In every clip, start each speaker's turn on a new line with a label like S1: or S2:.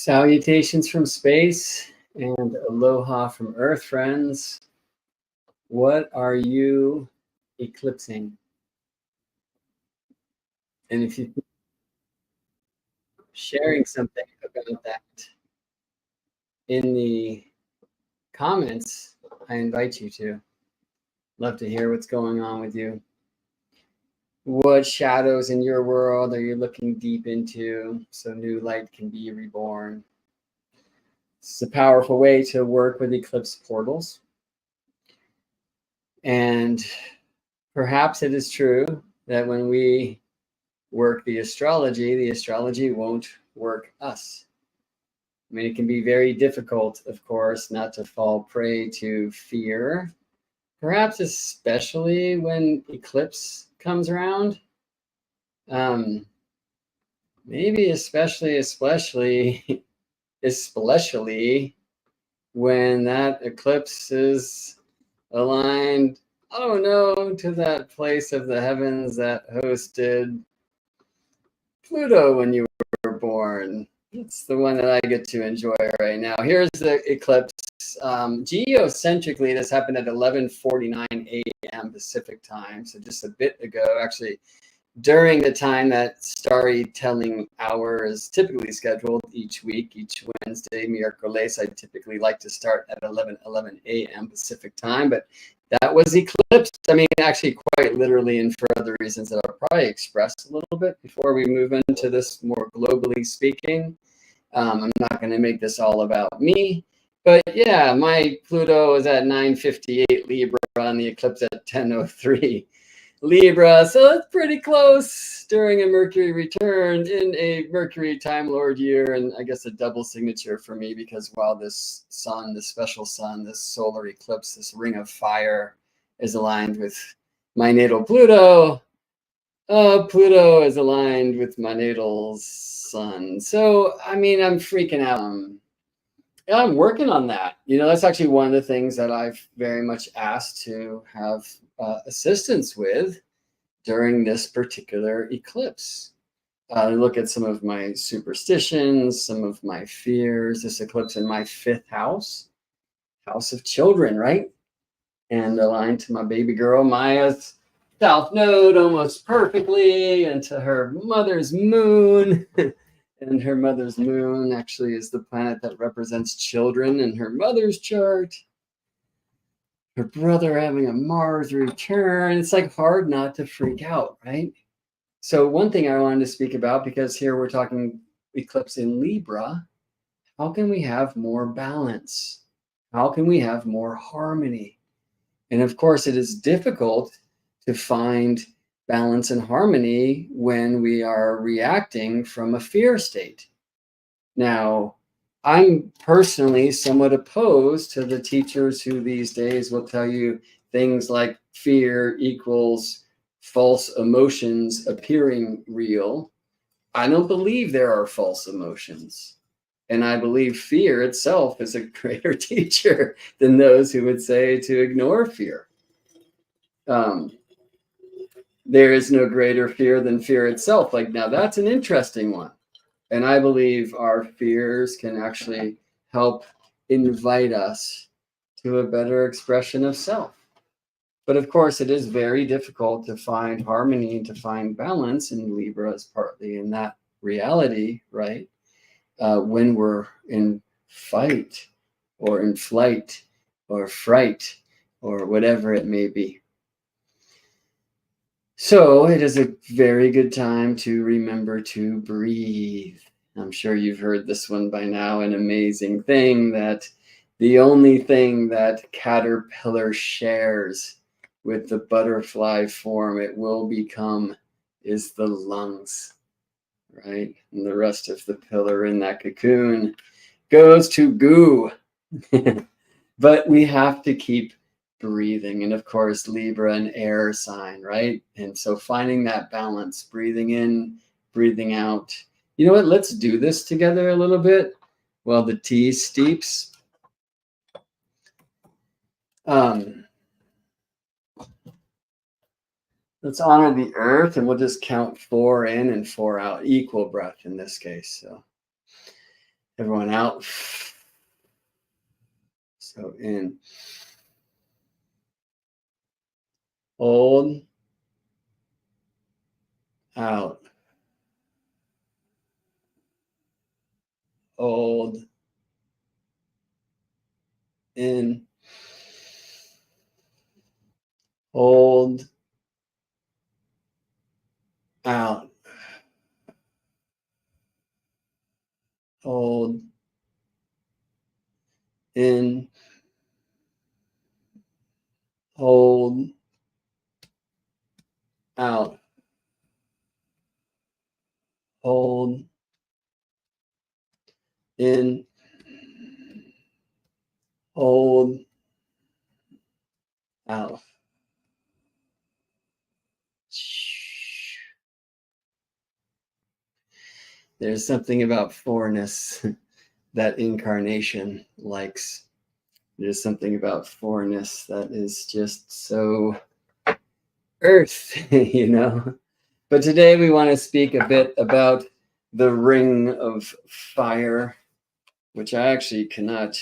S1: Salutations from space and aloha from Earth, friends. What are you eclipsing? And if you're sharing something about that in the comments, I invite you to. Love to hear what's going on with you. What shadows in your world are you looking deep into so new light can be reborn? It's a powerful way to work with eclipse portals. And perhaps it is true that when we work the astrology won't work us. I mean, it can be very difficult, of course, not to fall prey to fear, perhaps especially when eclipse comes around. Maybe especially when that eclipse is aligned, oh no, to that place of the heavens that hosted Pluto when you were born. It's the one that I get to enjoy right now. Here's the eclipse. Geocentrically, this happened at 11:49 a.m. Pacific time, so just a bit ago, actually, during the time that StarryTelling hour is typically scheduled each week, each Wednesday, miércoles. I typically like to start at 11:11 a.m. Pacific time, but that was eclipsed. I mean, actually, quite literally, and for other reasons that I'll probably express a little bit before we move into this more globally speaking. I'm not going to make this all about me, but yeah, my Pluto is at 9:58 Libra on the eclipse at 10:03 Libra, so it's pretty close during a Mercury return in a Mercury Time Lord year, and I guess a double signature for me because while this sun, this special sun, this solar eclipse, this ring of fire is aligned with my natal Pluto, Pluto is aligned with my natal sun. So, I mean, I'm freaking out. I'm working on that. You know, that's actually one of the things that I've very much asked to have assistance with during this particular eclipse. Look at some of my superstitions, some of my fears. This eclipse in my fifth house of children, right? And aligned to my baby girl, Maya's south node almost perfectly, and to her mother's moon. And her mother's moon actually is the planet that represents children in her mother's chart. Her brother having a Mars return. It's like hard not to freak out, right? So one thing I wanted to speak about, because here we're talking eclipse in Libra, how can we have more balance? How can we have more harmony? And of course, it is difficult to find balance and harmony when we are reacting from a fear state. Now, I'm personally somewhat opposed to the teachers who these days will tell you things like fear equals false emotions appearing real. I don't believe there are false emotions. And I believe fear itself is a greater teacher than those who would say to ignore fear. There is no greater fear than fear itself. Like, now that's an interesting one. And I believe our fears can actually help invite us to a better expression of self. But of course, it is very difficult to find harmony and to find balance, and Libra is partly in that reality, right? When we're in fight or in flight or fright or whatever it may be. So it is a very good time to remember to breathe. I'm sure you've heard this one by now, an amazing thing that the only thing that caterpillar shares with the butterfly form it will become is the lungs, right? And the rest of the pillar in that cocoon goes to goo. But we have to keep breathing. And of course, Libra, an air sign, right? And so finding that balance, breathing in, breathing out. You know what? Let's do this together a little bit while the tea steeps. Let's honor the earth, and we'll just count 4 in and 4 out. Equal breath in this case. So Everyone out. So in. Hold. Out. Hold. In. Hold. Out. Hold. In. Hold. Out. Hold. In. Hold. Out. There's something about fourness that incarnation likes. There's something about fourness that is just so earth, you know. But today we want to speak a bit about the ring of fire, which I actually cannot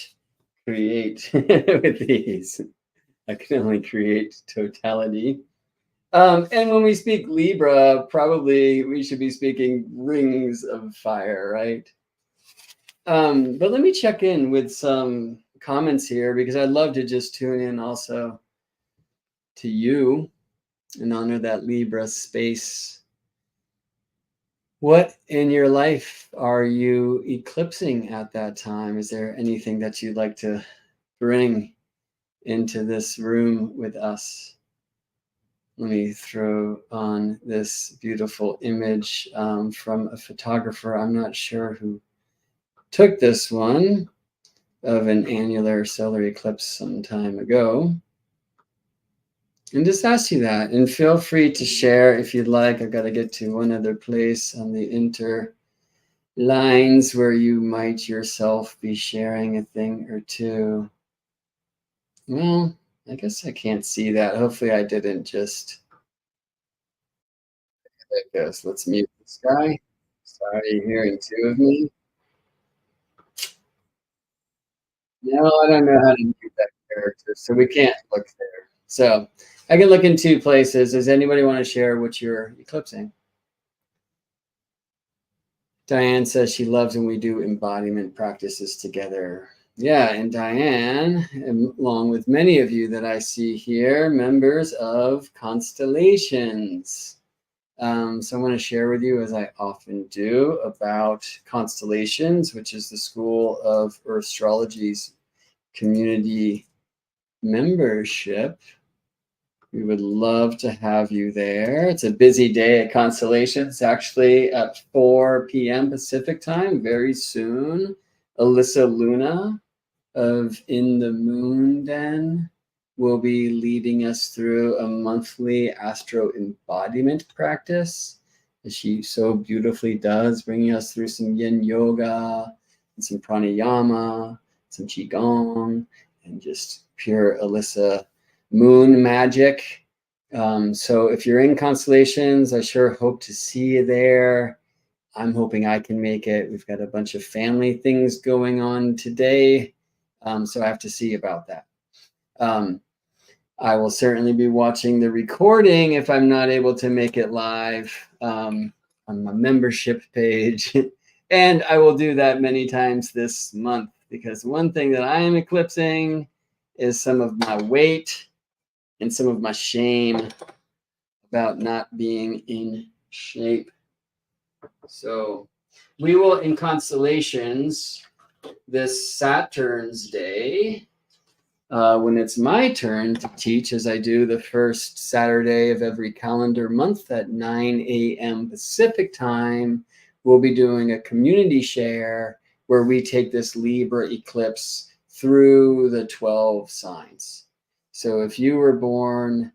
S1: create with these. I can only create totality. And when we speak Libra, probably we should be speaking rings of fire, right? But let me check in with some comments here, because I'd love to just tune in also to you and honor that Libra space. What in your life are you eclipsing at that time? Is there anything that you'd like to bring into this room with us? Let me throw on this beautiful image from a photographer. I'm not sure who took this one, of an annular solar eclipse some time ago. And just ask you that, and feel free to share if you'd like. I've got to get to one other place on the inter lines where you might yourself be sharing a thing or two. Well, I guess I can't see that. Hopefully I didn't just... There it goes. Let's mute this guy. Sorry, you're hearing two of me. No, I don't know how to mute that character, so we can't look there. So I can look in two places. Does anybody want to share what you're eclipsing? Diane says she loves when we do embodiment practices together. Yeah, and Diane, along with many of you that I see here, members of Constellations. So I want to share with you, as I often do, about Constellations, which is the school of Astrology's community membership. We would love to have you there. It's a busy day at Constellations, actually at 4 p.m. Pacific time, very soon. Alyssa Luna of In the Moon Den will be leading us through a monthly astro embodiment practice, as she so beautifully does, bringing us through some yin yoga and some pranayama, some qigong, and just pure Alyssa moon magic. So if you're in Constellations, I sure hope to see you there. I'm hoping I can make it. We've got a bunch of family things going on today, so I have to see about that. I will certainly be watching the recording if I'm not able to make it live on my membership page. And I will do that many times this month, because one thing that I am eclipsing is some of my weight and some of my shame about not being in shape. So we will, in Constellations, this Saturn's Day, when it's my turn to teach, as I do the first Saturday of every calendar month at 9 a.m. Pacific time, we'll be doing a community share where we take this Libra eclipse through the 12 signs. So if you were born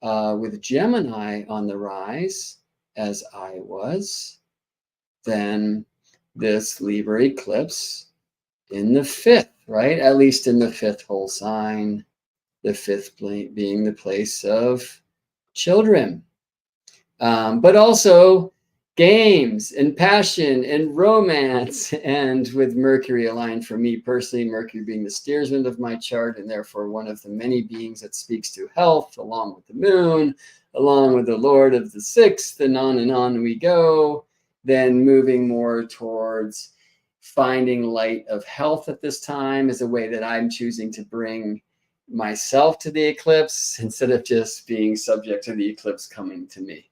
S1: with Gemini on the rise, as I was, then this Libra eclipse in the 5th, right? At least in the 5th whole sign, the 5th being the place of children. But also games and passion and romance. And with Mercury aligned for me personally, Mercury being the steersman of my chart and therefore one of the many beings that speaks to health, along with the moon, along with the Lord of the sixth, and on we go. Then moving more towards finding light of health at this time is a way that I'm choosing to bring myself to the eclipse instead of just being subject to the eclipse coming to me.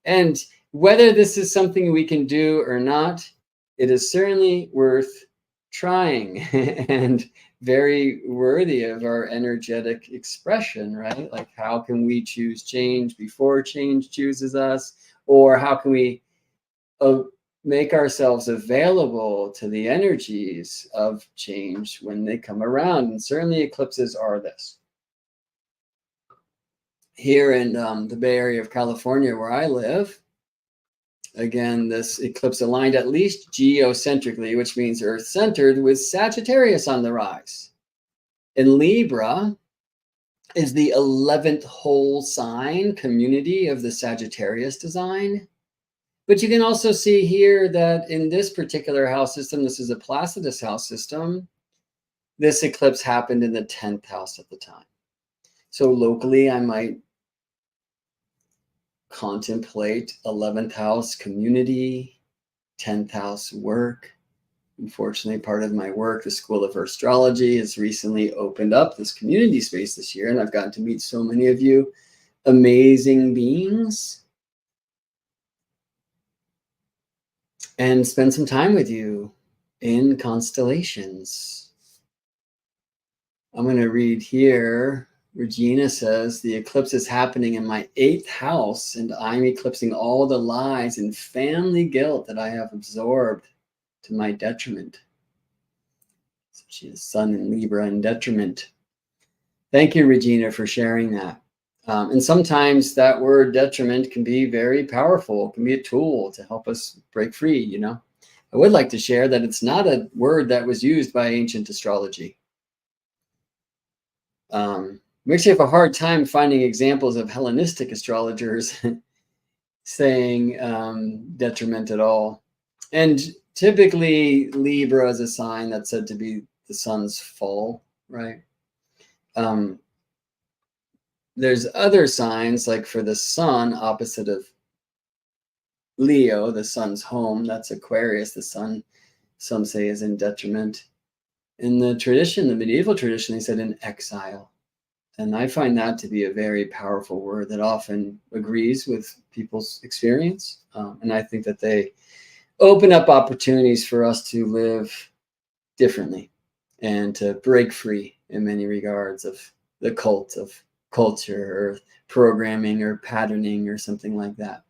S1: And whether this is something we can do or not, it is certainly worth trying and very worthy of our energetic expression, right? Like, how can we choose change before change chooses us? Or how can we make ourselves available to the energies of change when they come around? And certainly eclipses are this. Here in the Bay Area of California, where I live, again, this eclipse aligned at least geocentrically, which means Earth-centered, with Sagittarius on the rise. And Libra is the 11th whole sign community of the Sagittarius design. But you can also see here that in this particular house system, this is a Placidus house system, this eclipse happened in the 10th house at the time. So locally, I might contemplate 11th house community, 10th house work. Unfortunately, part of my work, the School of Astrology, has recently opened up this community space this year, and I've gotten to meet so many of you amazing beings and spend some time with you in constellations. I'm going to read here. Regina says, the eclipse is happening in my 8th house, and I'm eclipsing all the lies and family guilt that I have absorbed to my detriment. So she is Sun in Libra in detriment. Thank you, Regina, for sharing that. And sometimes that word detriment can be very powerful, can be a tool to help us break free, you know. I would like to share that it's not a word that was used by ancient astrology. We actually have a hard time finding examples of Hellenistic astrologers saying detriment at all. And typically Libra is a sign that's said to be the sun's fall, right? There's other signs, like for the sun, opposite of Leo, the sun's home, that's Aquarius. The sun, some say, is in detriment. In the tradition, the medieval tradition, they said in exile. And I find that to be a very powerful word that often agrees with people's experience. And I think that they open up opportunities for us to live differently and to break free in many regards of the cult of culture or programming or patterning or something like that.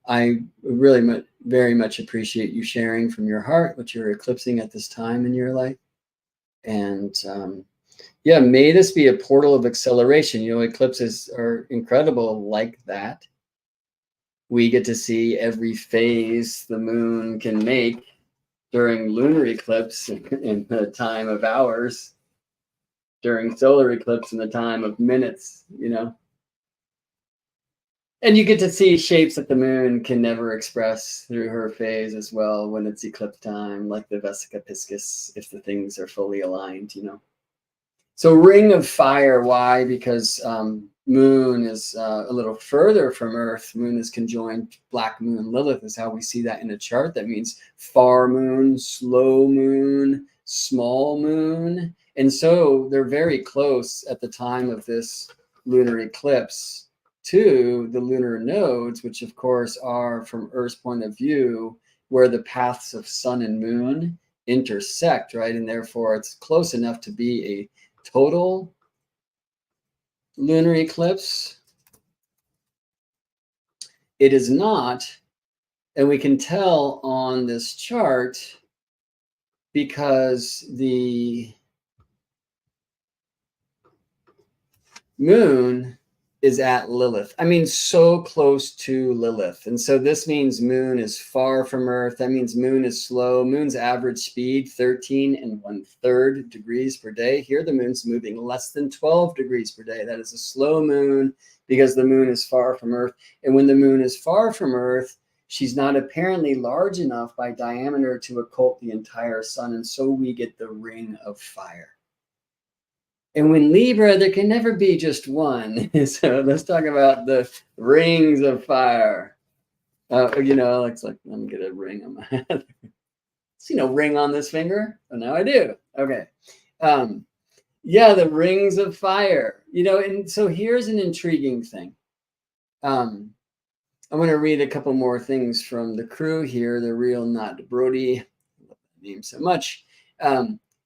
S1: I really very much appreciate you sharing from your heart what you're eclipsing at this time in your life. And yeah, may this be a portal of acceleration. You know, eclipses are incredible like that. We get to see every phase the moon can make during lunar eclipse in the time of hours, during solar eclipse in the time of minutes, you know. And you get to see shapes that the moon can never express through her phase as well when it's eclipse time, like the Vesica Piscis, if the things are fully aligned, you know. So ring of fire, why? Because moon is a little further from Earth. Moon is conjoined black moon Lilith is how we see that in a chart. That means far moon, slow moon, small moon. And so they're very close at the time of this lunar eclipse to the lunar nodes, which of course are, from Earth's point of view, where the paths of sun and moon intersect, right? And therefore it's close enough to be a total lunar eclipse. It is not, and we can tell on this chart because the moon is at Lilith. I mean, so close to Lilith. And so this means moon is far from Earth. That means moon is slow. Moon's average speed, 13 1/3 degrees per day. Here, the moon's moving less than 12 degrees per day. That is a slow moon because the moon is far from Earth. And when the moon is far from Earth, she's not apparently large enough by diameter to occult the entire sun, and so we get the ring of fire. And when Libra, there can never be just one. So let's talk about the rings of fire. It's like, let me get a ring on my head. See no ring on this finger? Oh, now I do. Okay. Yeah, the rings of fire. And so here's an intriguing thing. I'm going to read a couple more things from the crew here. The real Not Brody. I love that name so much.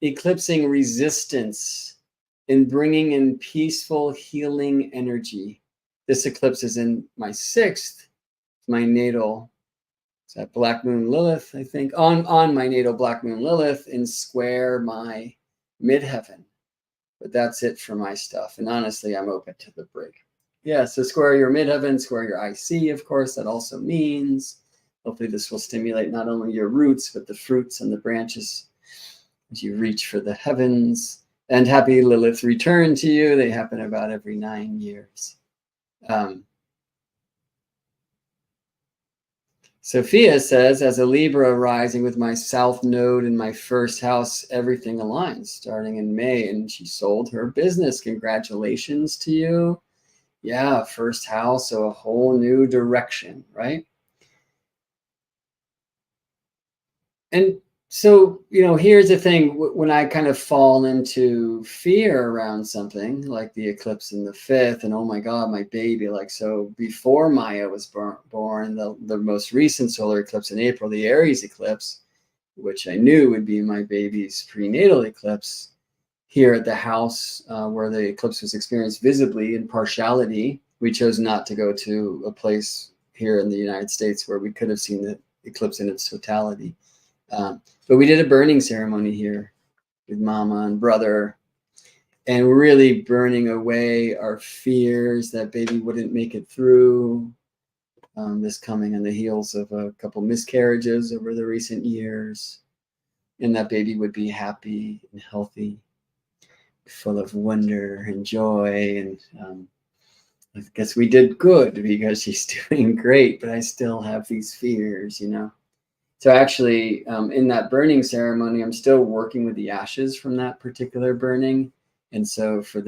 S1: Eclipsing resistance and bringing in peaceful healing energy. This eclipse is in my 6th, my natal. Is that Black Moon Lilith, I think, on my natal Black Moon Lilith and square my midheaven. But that's it for my stuff. And honestly, I'm open to the break. Yeah, so square your midheaven, square your IC, of course. That also means, hopefully this will stimulate not only your roots, but the fruits and the branches as you reach for the heavens. And happy Lilith return to you. They happen about every 9 years. Sophia says, as a Libra rising with my South Node in my 1st house, everything aligns starting in May. And she sold her business. Congratulations to you. Yeah, 1st house, so a whole new direction, right? And so, here's the thing. When I kind of fall into fear around something like the eclipse in the 5th, and oh my God, my baby, so before Maya was born, the most recent solar eclipse in April, the Aries eclipse, which I knew would be my baby's prenatal eclipse, here at the house where the eclipse was experienced visibly in partiality, we chose not to go to a place here in the United States where we could have seen the eclipse in its totality. But we did a burning ceremony here with Mama and brother, and really burning away our fears that baby wouldn't make it through. This coming on the heels of a couple miscarriages over the recent years, and that baby would be happy and healthy, full of wonder and joy. And I guess we did good because she's doing great, but I still have these fears, So actually, in that burning ceremony, I'm still working with the ashes from that particular burning. And so for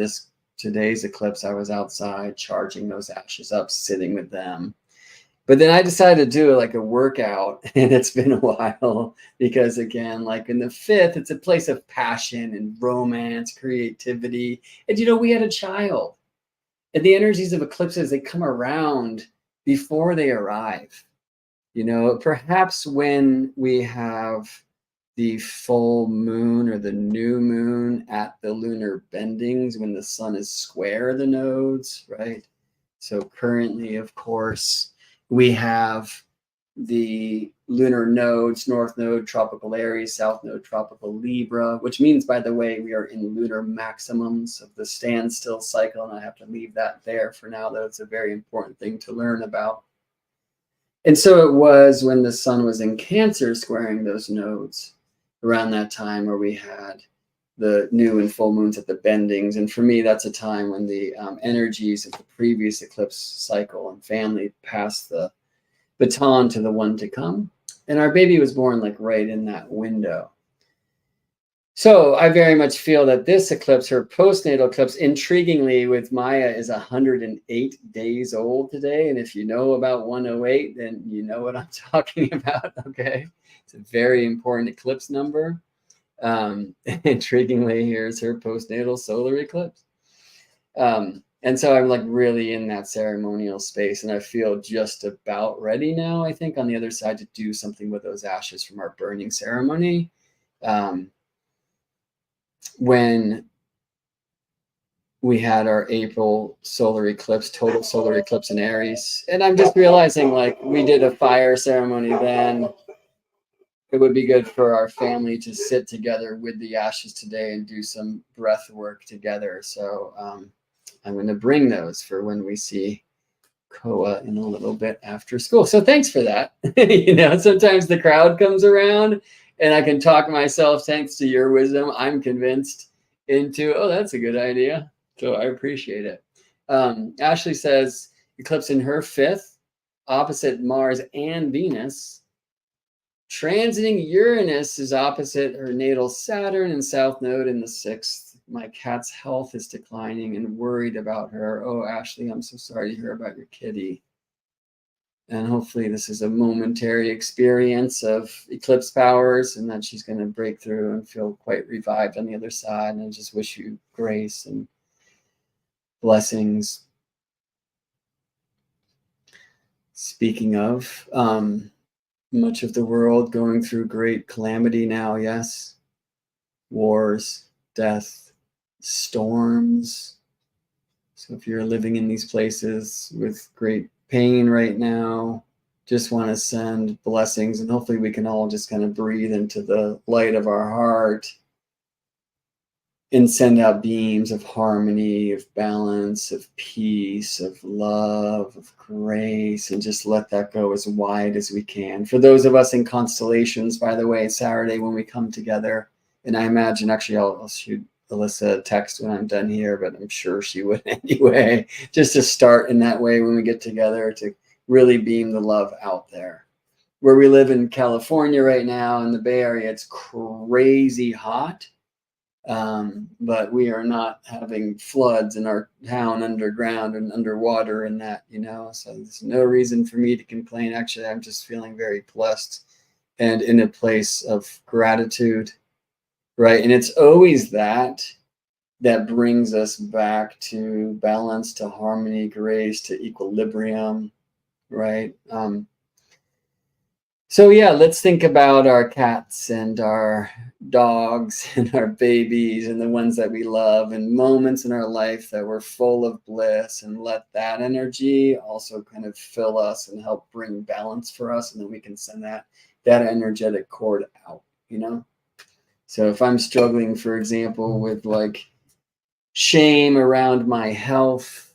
S1: today's eclipse, I was outside charging those ashes up, sitting with them. But then I decided to do like a workout, and it's been a while because, again, like in the 5th, it's a place of passion and romance, creativity. And, we had a child. And the energies of eclipses, they come around before they arrive. Perhaps when we have the full moon or the new moon at the lunar bendings, when the sun is square the nodes, right? So currently, of course, we have the lunar nodes, North Node, Tropical Aries, South Node, Tropical Libra, which means, by the way, we are in lunar maximums of the standstill cycle. And I have to leave that there for now, though it's a very important thing to learn about. And so it was when the sun was in Cancer squaring those nodes around that time where we had the new and full moons at the bendings. And for me, that's a time when the energies of the previous eclipse cycle and family passed the baton to the one to come. And our baby was born right in that window. So I very much feel that this eclipse, her postnatal eclipse, intriguingly with Maya, is 108 days old today. And if you know about 108, then you know what I'm talking about, okay? It's a very important eclipse number. Intriguingly, here's her postnatal solar eclipse. And so I'm really in that ceremonial space, and I feel just about ready now, I think, on the other side to do something with those ashes from our burning ceremony. When we had our April solar eclipse, total solar eclipse in Aries. And I'm just realizing we did a fire ceremony then. It would be good for our family to sit together with the ashes today and do some breath work together. So I'm going to bring those for when we see Koa in a little bit after school. So thanks for that. Sometimes the crowd comes around and I can talk myself, thanks to your wisdom, I'm convinced into, oh, that's a good idea. So I appreciate it. Ashley says, eclipse in her 5th, opposite Mars and Venus. Transiting Uranus is opposite her natal Saturn and South Node in the 6th. My cat's health is declining and worried about her. Oh, Ashley, I'm so sorry to hear about your kitty. And hopefully this is a momentary experience of eclipse powers and that she's going to break through and feel quite revived on the other side. And I just wish you grace and blessings. Speaking of, much of the world going through great calamity now, yes. Wars, death, storms. So if you're living in these places with great pain right now, just want to send blessings, and hopefully we can all just kind of breathe into the light of our heart and send out beams of harmony, of balance, of peace, of love, of grace, and just let that go as wide as we can. For those of us in constellations, by the way, Saturday when we come together, and I imagine, actually I'll shoot Alyssa a text when I'm done here, but I'm sure she would anyway, just to start in that way when we get together to really beam the love out there. Where we live in California right now in the Bay Area, it's crazy hot. But we are not having floods in our town underground and underwater and that, you know, so there's no reason for me to complain. Actually, I'm just feeling very blessed and in a place of gratitude, right? And it's always that brings us back to balance, to harmony, grace, to equilibrium, right? So yeah, let's think about our cats and our dogs and our babies and the ones that we love and moments in our life that were full of bliss, and let that energy also kind of fill us and help bring balance for us. And then we can send that energetic cord out, you know? So if I'm struggling, for example, with like shame around my health,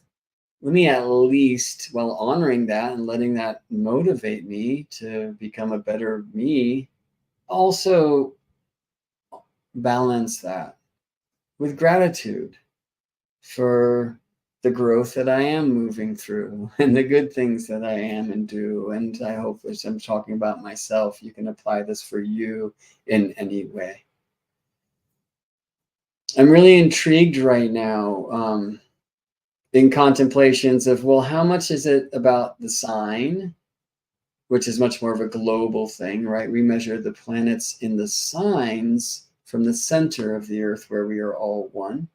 S1: let me at least, while honoring that and letting that motivate me to become a better me, also balance that with gratitude for the growth that I am moving through and the good things that I am and do. And I hope, as I'm talking about myself, you can apply this for you in any way. I'm really intrigued right now in contemplations of, well, how much is it about the sign, which is much more of a global thing, right? We measure the planets in the signs from the center of the earth where we are all one,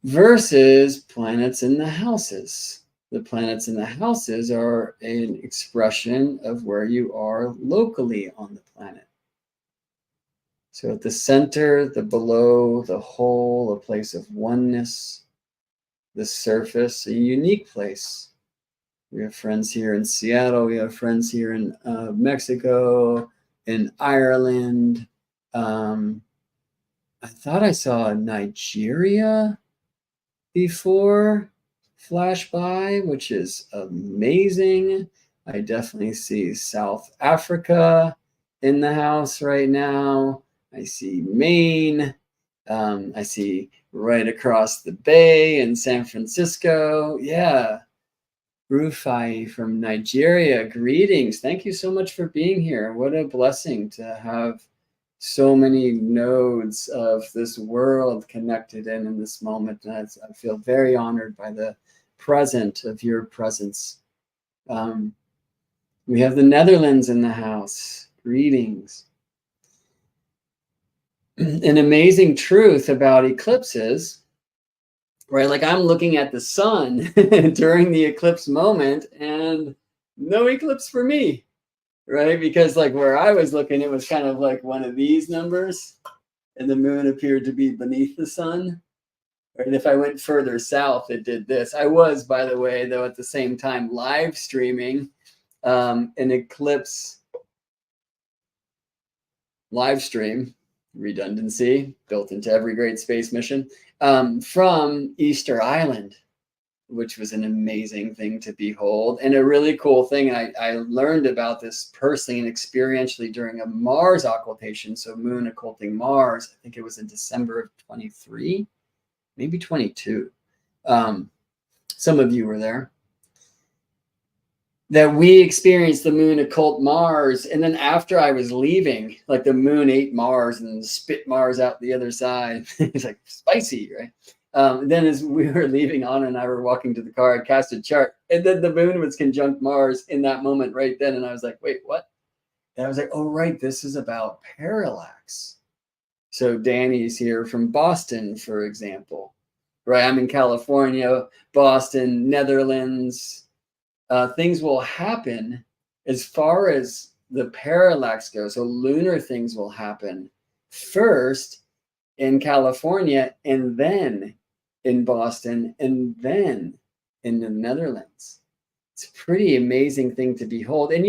S1: versus planets in the houses. The planets in the houses are an expression of where you are locally on the planet. So at the center, the below, the whole, a place of oneness, the surface, a unique place. We have friends here in Seattle. We have friends here in Mexico, in Ireland. I thought I saw Nigeria before flash by, which is amazing. I definitely see South Africa in the house right now. I see Maine. I see right across the bay in San Francisco. Yeah. Rufai from Nigeria, greetings. Thank you so much for being here. What a blessing to have so many nodes of this world connected in this moment. And I feel very honored by the present of your presence. We have the Netherlands in the house. Greetings. An amazing truth about eclipses, right? Like I'm looking at the sun during the eclipse moment and no eclipse for me, right? Because like where I was looking, it was kind of like one of these numbers and the moon appeared to be beneath the sun. And if I went further south, it did this. I was, by the way, though, at the same time live streaming an eclipse live stream, redundancy built into every great space mission, from Easter Island, which was an amazing thing to behold. And a really cool thing, I learned about this personally and experientially during a Mars occultation, so moon occulting Mars. I think it was in December of 23, maybe 22. Some of you were there. that we experienced the moon occult Mars, and then after I was leaving, like the moon ate Mars and spit Mars out the other side. It's like spicy, right? Then as we were leaving, Anna and I were walking to the car, I cast a chart, and then the moon was conjunct Mars in that moment right then, and I was like, wait, what? And I was like, oh, right, this is about parallax. So Danny's here from Boston, for example, right? I'm in California, Boston, Netherlands. Things will happen as far as the parallax goes. So lunar things will happen first in California, and then in Boston, and then in the Netherlands. It's a pretty amazing thing to behold. And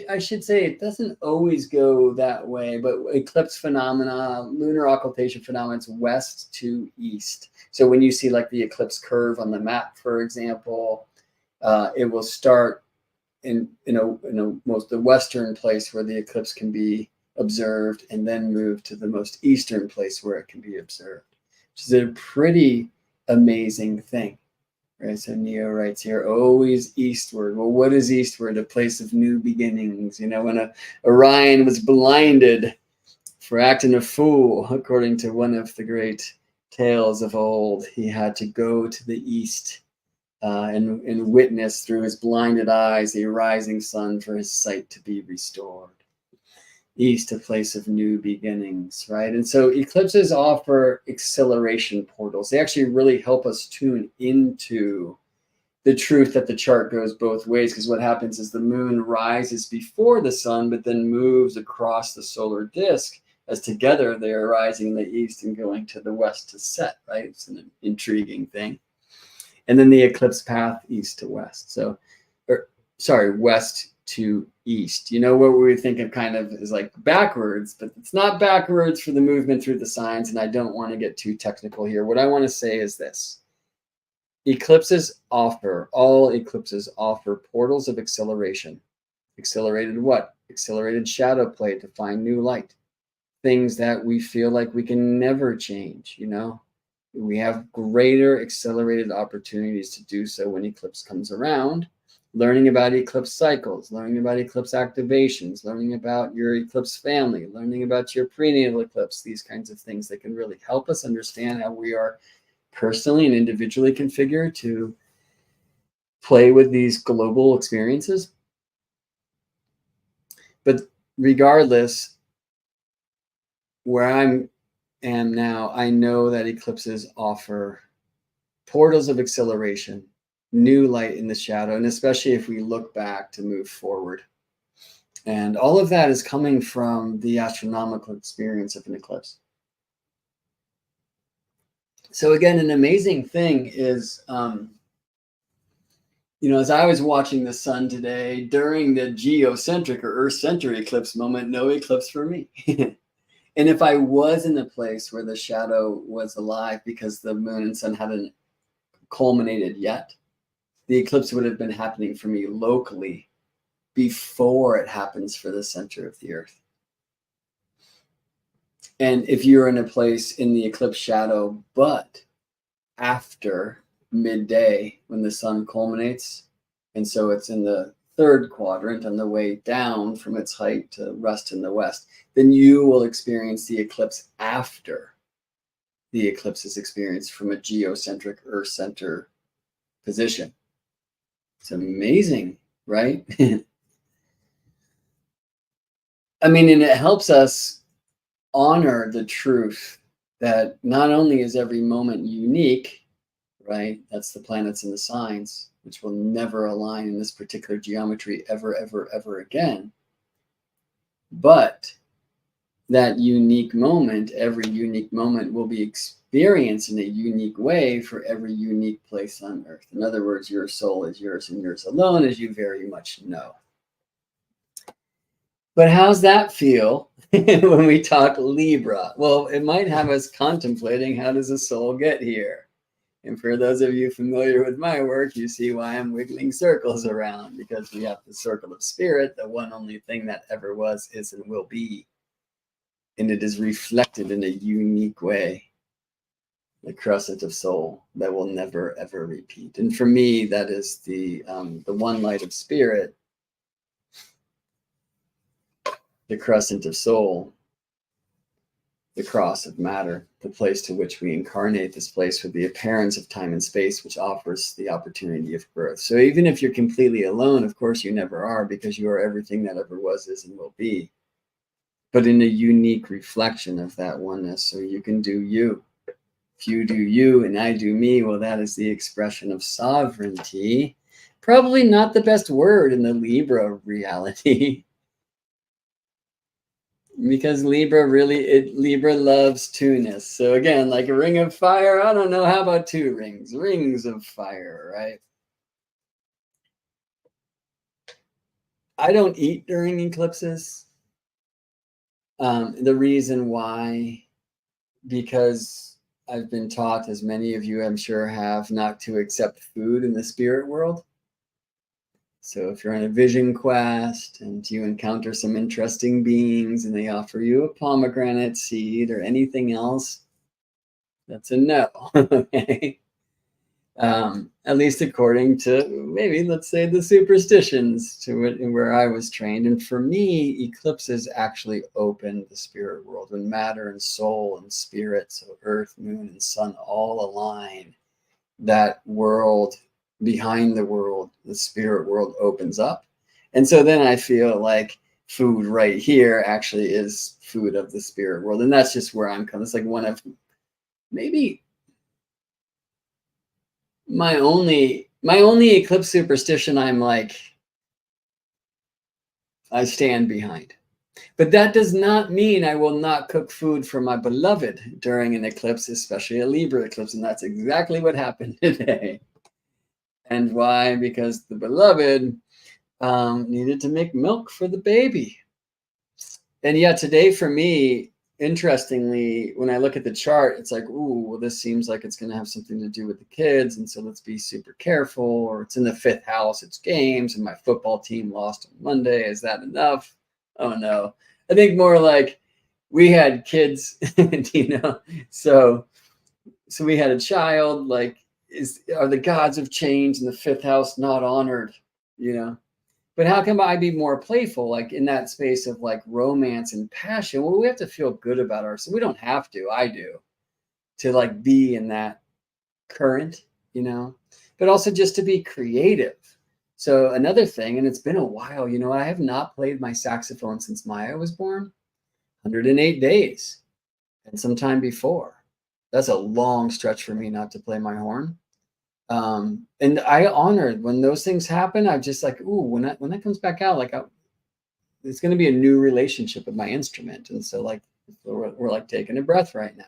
S1: I should say it doesn't always go that way, but eclipse phenomena, lunar occultation phenomena, it's west to east. So when you see like the eclipse curve on the map, for example, it will start in the western place where the eclipse can be observed, and then move to the most eastern place where it can be observed, which is a pretty amazing thing, right? So Neo writes here, always eastward. Well, what is eastward? A place of new beginnings. When Orion was blinded for acting a fool, according to one of the great tales of old, he had to go to the east and witness through his blinded eyes the rising sun for his sight to be restored. East, a place of new beginnings, right? And so eclipses offer acceleration portals. They actually really help us tune into the truth that the chart goes both ways, because what happens is the moon rises before the sun, but then moves across the solar disk as together they are rising in the east and going to the west to set, right? It's an intriguing thing. And then the eclipse path east to west. West to east. What we think of kind of is like backwards, but it's not backwards for the movement through the signs. And I don't want to get too technical here. What I want to say is this. All eclipses offer portals of acceleration. Accelerated what? Accelerated shadow play to find new light. Things that we feel like we can never change, We have greater accelerated opportunities to do so when eclipse comes around. Learning about eclipse cycles, learning about eclipse activations, learning about your eclipse family, learning about your prenatal eclipse, these kinds of things that can really help us understand how we are personally and individually configured to play with these global experiences. But regardless, where I am now, I know that eclipses offer portals of acceleration, new light in the shadow, and especially if we look back to move forward. And all of that is coming from the astronomical experience of an eclipse. So again, an amazing thing is, as I was watching the sun today during the geocentric or Earth-centered eclipse moment, no eclipse for me. And if I was in a place where the shadow was alive because the moon and sun hadn't culminated yet, the eclipse would have been happening for me locally before it happens for the center of the Earth. And if you're in a place in the eclipse shadow, but after midday when the sun culminates, and so it's in the third quadrant on the way down from its height to rest in the west, then you will experience the eclipse after the eclipse is experienced from a geocentric Earth center position. It's amazing, right? I mean, and it helps us honor the truth that not only is every moment unique, right? That's the planets and the signs, which will never align in this particular geometry ever, ever, ever again. But that unique moment, every unique moment will be experienced in a unique way for every unique place on Earth. In other words, your soul is yours and yours alone, as you very much know. But how's that feel when we talk Libra? Well, it might have us contemplating, how does a soul get here? And for those of you familiar with my work, you see why I'm wiggling circles around, because we have the circle of spirit, the one only thing that ever was, is, and will be. And it is reflected in a unique way, the crescent of soul that will never, ever repeat. And for me, that is the one light of spirit the crescent of soul, the cross of matter, the place to which we incarnate, this place with the appearance of time and space, which offers the opportunity of growth. So even if you're completely alone, of course you never are, because you are everything that ever was, is, and will be, but in a unique reflection of that oneness. So you can do you. If you do you and I do me, well, that is the expression of sovereignty. Probably not the best word in the Libra reality. Because Libra Libra loves two-ness. So again, like a ring of fire, I don't know, how about two rings? Rings of fire, right? I don't eat during eclipses. The reason why, because I've been taught, as many of you I'm sure have, not to accept food in the spirit world. So if you're on a vision quest and you encounter some interesting beings and they offer you a pomegranate seed or anything else, that's a no. Okay. At least according to, maybe, let's say, the superstitions to it, where I was trained. And for me, eclipses actually open the spirit world when matter and soul and spirit, so earth, moon, and sun, all align. That world behind the world, the spirit world, opens up. And so then I feel like food right here actually is food of the spirit world. And that's just where I'm coming. It's like one of maybe my only eclipse superstition I'm like, I stand behind. But that does not mean I will not cook food for my beloved during an eclipse, especially a Libra eclipse. And that's exactly what happened today. And why? Because the beloved needed to make milk for the baby. And yet today for me, interestingly, when I look at the chart, it's like, ooh, well, this seems like it's going to have something to do with the kids. And so let's be super careful. Or it's in the 5th house, it's games, and my football team lost on Monday. Is that enough? Oh, no. I think more like we had kids, so we had a child, like, are the gods of change in the 5th house not honored, But how can I be more playful, like in that space of like romance and passion? Well, we have to feel good about ourselves. We don't have to, I do, to like be in that current, but also just to be creative. So another thing, and it's been a while, I have not played my saxophone since Maya was born, 108 days, and sometime before. That's a long stretch for me not to play my horn. And I honored when those things happen. I'm just like, ooh, when that comes back out, like it's going to be a new relationship with my instrument. And so like, we're like taking a breath right now.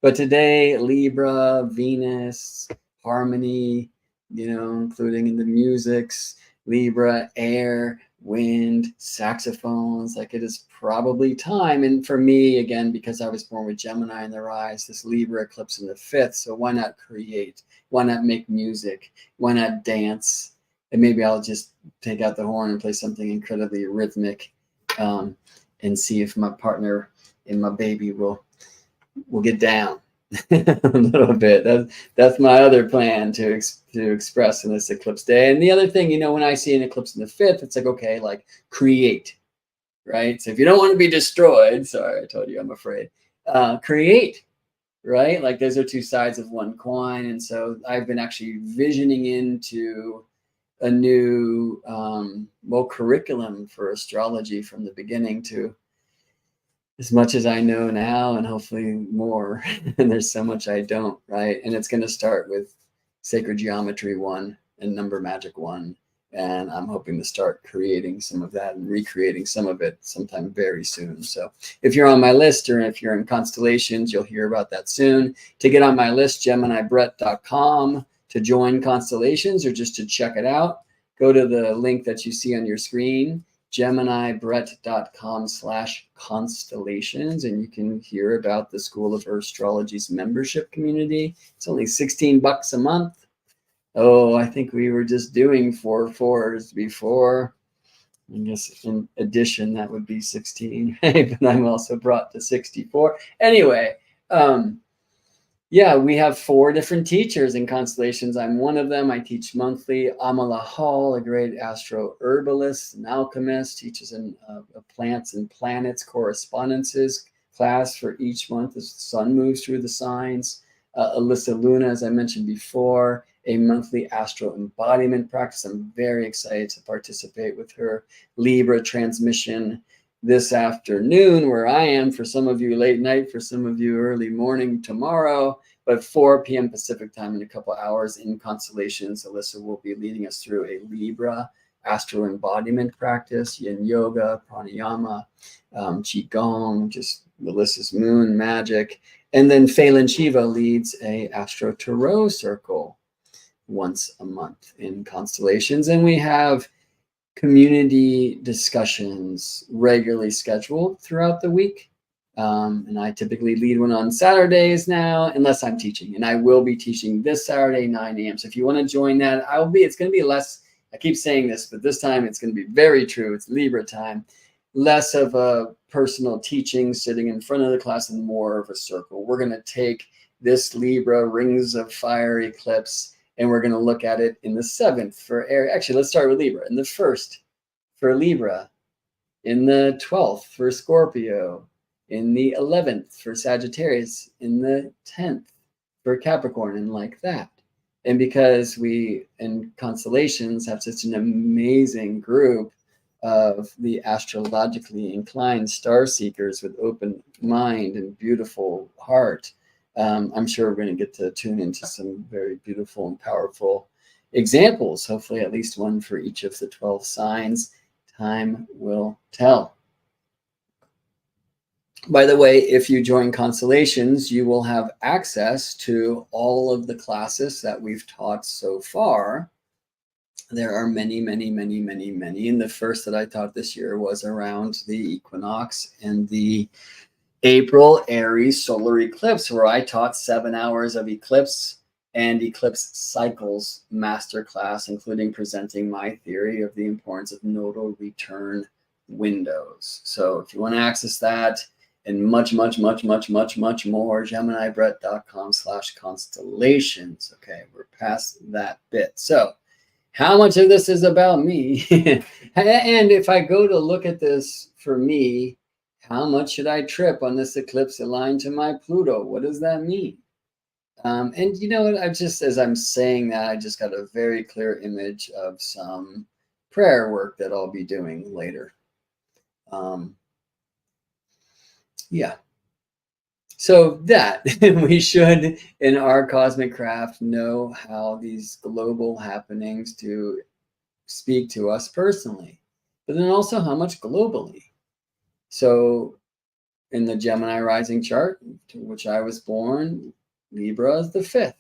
S1: But today, Libra, Venus, harmony, including in the musics, Libra, air, wind, saxophones, like it is probably time. And for me, again, because I was born with Gemini in the rise, this Libra eclipse in the 5th. So why not create? Why not make music? Why not dance? And maybe I'll just take out the horn and play something incredibly rhythmic, and see if my partner and my baby will get down a little bit. That's my other plan to express in this eclipse day. And the other thing, when I see an eclipse in the 5th, it's like, okay, like create, right? So if you don't want to be destroyed, sorry, I told you I'm afraid, create, right? Like those are two sides of one coin. And so I've been actually visioning into a new, curriculum for astrology from the beginning to as much as I know now, and hopefully more. And there's so much I don't, right? And it's going to start with Sacred Geometry 1 and Number Magic 1. And I'm hoping to start creating some of that and recreating some of it sometime very soon. So if you're on my list, or if you're in constellations, you'll hear about that soon. To get on my list, GeminiBrett.com, to join constellations or just to check it out, go to the link that you see on your screen, GeminiBrett.com/constellations, and you can hear about the School of Astrology's membership community. It's only $16 a month. Oh, I think we were just doing 4 4s before. I guess in addition, that would be 16, right? But I'm also brought to 64. Anyway, Yeah, we have 4 different teachers in constellations. I'm one of them. I teach monthly. Amala Hall, a great astro herbalist and alchemist, teaches in a plants and planets correspondences class for each month as the sun moves through the signs. Alyssa Luna, as I mentioned before, a monthly astro embodiment practice. I'm very excited to participate with her. Libra transmission this afternoon where I am, for some of you late night, for some of you early morning tomorrow, but 4 p.m. Pacific time in a couple hours in constellations. Alyssa will be leading us through a Libra astro embodiment practice, yin yoga, pranayama, qigong, just Alyssa's moon magic. And then Phelan Shiva leads a astro tarot circle once a month in constellations. And we have community discussions regularly scheduled throughout the week. And I typically lead one on Saturdays now, unless I'm teaching. And I will be teaching this Saturday, 9 a.m. So if you want to join that, it's going to be less, I keep saying this, but this time it's going to be very true. It's Libra time. Less of a personal teaching sitting in front of the class and more of a circle. We're going to take this Libra Rings of Fire eclipse and we're going to look at it in the 7th for Aries. Actually, let's start with Libra. In the 1st for Libra, in the 12th for Scorpio, in the 11th for Sagittarius, in the 10th for Capricorn, and like that. And because we in constellations have such an amazing group of the astrologically inclined star seekers with open mind and beautiful heart, I'm sure we're going to get to tune into some very beautiful and powerful examples, hopefully at least one for each of the 12 signs. Time will tell. By the way, if you join constellations, you will have access to all of the classes that we've taught so far. There are many, many, many, many, many. And the first that I taught this year was around the equinox and the April Aries solar eclipse, where I taught 7 hours of eclipse and eclipse cycles masterclass, including presenting my theory of the importance of nodal return windows. So if you want to access that and much, much, much, much, much, much more, GeminiBrett.com/constellations. Okay, we're past that bit. So how much of this is about me? And if I go to look at this for me, how much should I trip on this eclipse aligned to my Pluto? What does that mean? And you know what? As I'm saying that, I just got a very clear image of some prayer work that I'll be doing later. Yeah. So that we should, in our cosmic craft, know how these global happenings to speak to us personally, but then also how much globally. So in the Gemini rising chart, to which I was born, Libra is the 5th.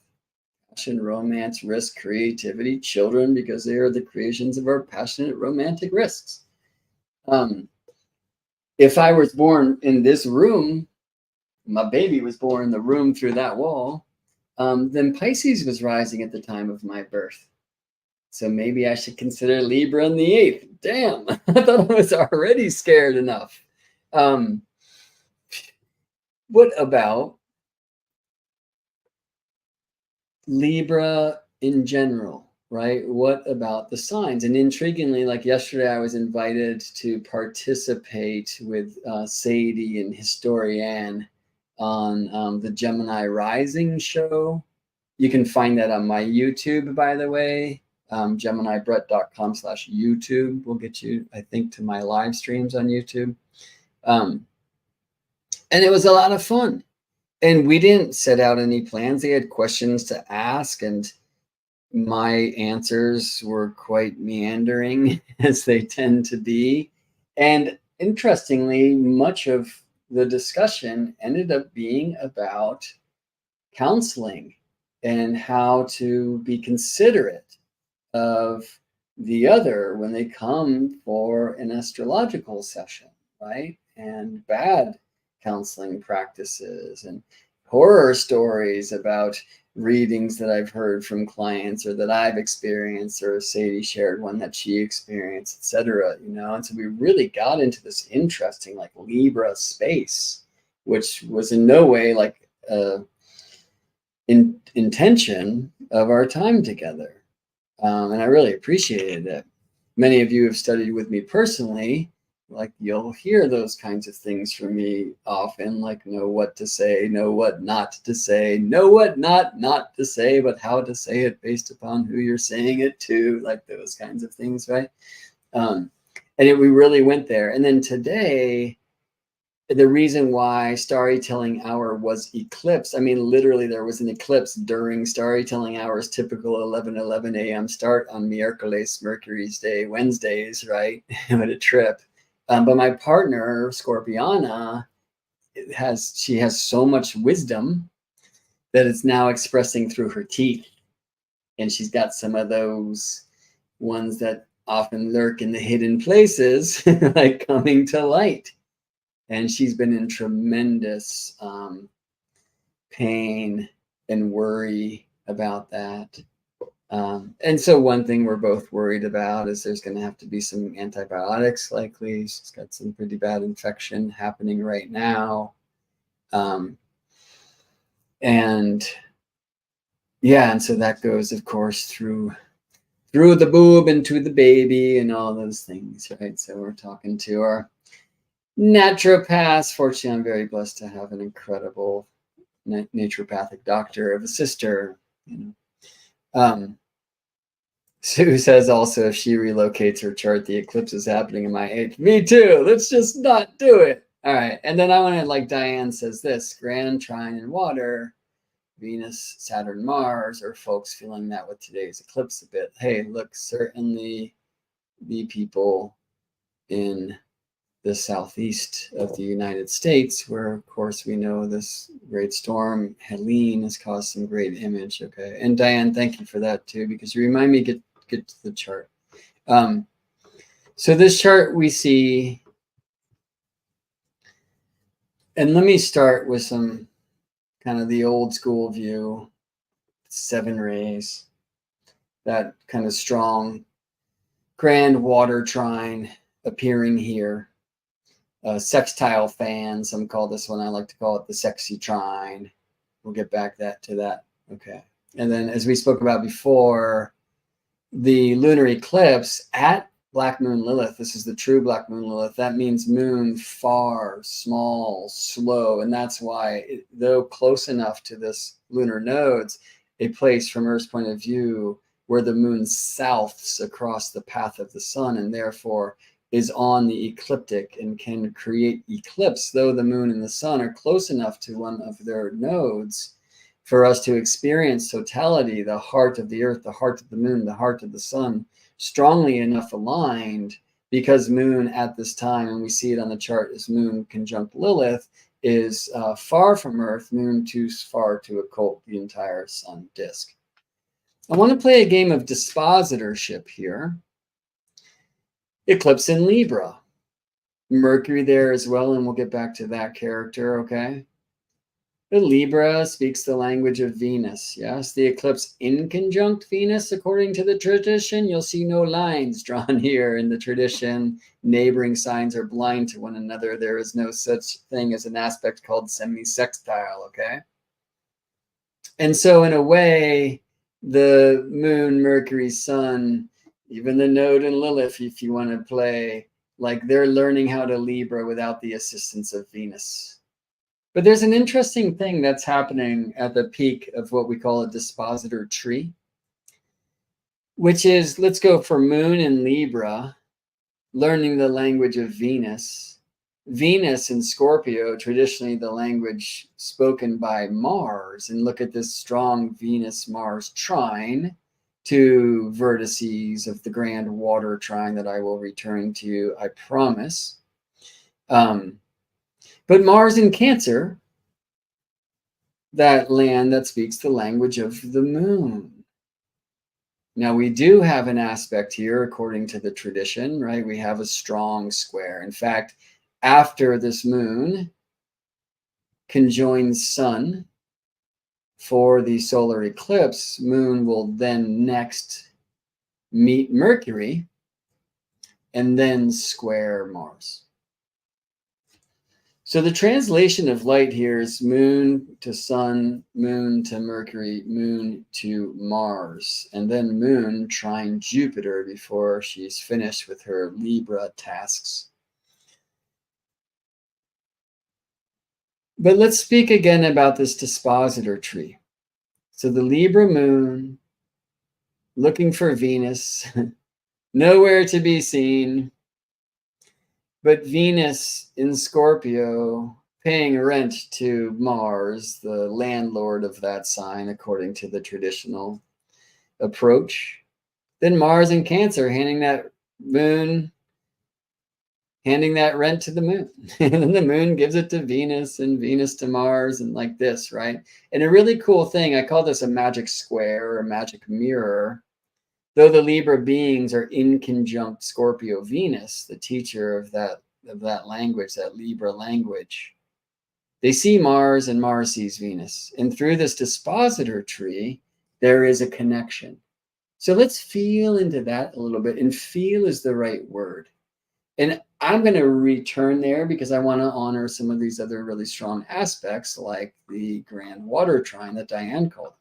S1: Passion, romance, risk, creativity, children, because they are the creations of our passionate romantic risks. If I was born in this room, my baby was born in the room through that wall, then Pisces was rising at the time of my birth. So maybe I should consider Libra in the 8th. Damn, I thought I was already scared enough. What about Libra in general, right? What about the signs? And intriguingly, like yesterday, I was invited to participate with Sadie and Historian on the Gemini Rising show. You can find that on my YouTube, by the way. GeminiBrett.com/YouTube will get you, I think, to my live streams on YouTube. And it was a lot of fun. And we didn't set out any plans. They had questions to ask, and my answers were quite meandering, as they tend to be. And interestingly, much of the discussion ended up being about counseling and how to be considerate of the other when they come for an astrological session, right? And bad counseling practices and horror stories about readings that I've heard from clients or that I've experienced, or Sadie shared one that she experienced, etc. You know, and so we really got into this interesting like Libra space, which was in no way like intention of our time together. And I really appreciated it. Many of you have studied with me personally, like you'll hear those kinds of things from me often, like know what to say, know what not to say, know what not to say, but how to say it based upon who you're saying it to, like those kinds of things, right? We really went there. And then today, the reason why StarryTelling Hour was eclipsed, I mean, literally there was an eclipse during StarryTelling Hour's typical 11:11 a.m. start on miércoles, Mercury's day, Wednesdays, right? What a trip. But my partner, Scorpiana, she has so much wisdom that it's now expressing through her teeth. And she's got some of those ones that often lurk in the hidden places, like coming to light. And she's been in tremendous pain and worry about that. And so one thing we're both worried about is there's going to have to be some antibiotics likely. She's got some pretty bad infection happening right now. And so that goes, of course, through the boob and to the baby and all those things, right? So we're talking to our naturopaths. Fortunately, I'm very blessed to have an incredible naturopathic doctor of a sister. Sue says also, if she relocates her chart, the eclipse is happening in my 8th. Me too. Let's just not do it. All right. And then I want to, like Diane says this, grand trine in water, Venus, Saturn, Mars. Are folks feeling that with today's eclipse a bit? Hey, look, certainly the people in the southeast of the United States, where of course we know this great storm Helene has caused some great image. Okay, and Diane, thank you for that too, because you remind me get to the chart. So this chart we see, and let me start with some kind of the old school view, 7 rays, that kind of strong grand water trine appearing here. Sextile fan, some call this one, I like to call it the sexy trine. We'll get back to that. Okay. And then as we spoke about before, the lunar eclipse at Black Moon Lilith, this is the true Black Moon Lilith, that means moon far, small, slow. And that's why, though close enough to this lunar nodes, a place from Earth's point of view where the moon souths across the path of the sun and therefore is on the ecliptic and can create eclipse, though the moon and the sun are close enough to one of their nodes for us to experience totality, the heart of the earth, the heart of the moon, the heart of the sun, strongly enough aligned, because moon at this time, and we see it on the chart as moon conjunct Lilith, is far from earth, moon too far to occult the entire sun disk. I want to play a game of dispositorship here. Eclipse in Libra, Mercury there as well, and we'll get back to that character, okay? But Libra speaks the language of Venus, yes? The eclipse in conjunct Venus, according to the tradition, you'll see no lines drawn here in the tradition. Neighboring signs are blind to one another. There is no such thing as an aspect called semi-sextile, okay? And so in a way, the moon, Mercury, sun, even the node and Lilith, if you want to play, like they're learning how to Libra without the assistance of Venus. But there's an interesting thing that's happening at the peak of what we call a dispositor tree, which is, let's go for moon and Libra, learning the language of Venus. Venus in Scorpio, traditionally the language spoken by Mars, and look at this strong Venus-Mars trine, 2 vertices of the grand water trine that I will return to, I promise. But Mars in Cancer, that land that speaks the language of the moon. Now we do have an aspect here, according to the tradition, right? We have a strong square. In fact, after this moon conjoins sun for the solar eclipse, moon will then next meet Mercury and then square Mars. So the translation of light here is moon to sun, moon to Mercury, moon to Mars, and then moon trine Jupiter before she's finished with her Libra tasks. But let's speak again about this dispositor tree. So the Libra moon, looking for Venus, nowhere to be seen, but Venus in Scorpio paying rent to Mars, the landlord of that sign, according to the traditional approach. Then Mars in Cancer handing that rent to the moon. And then the moon gives it to Venus and Venus to Mars, and like this, right? And a really cool thing, I call this a magic square or a magic mirror. Though the Libra beings are in conjunct Scorpio Venus, the teacher of that language, that Libra language, they see Mars and Mars sees Venus. And through this dispositor tree, there is a connection. So let's feel into that a little bit, and feel is the right word. And I'm going to return there because I want to honor some of these other really strong aspects, like the grand water trine that Diane called.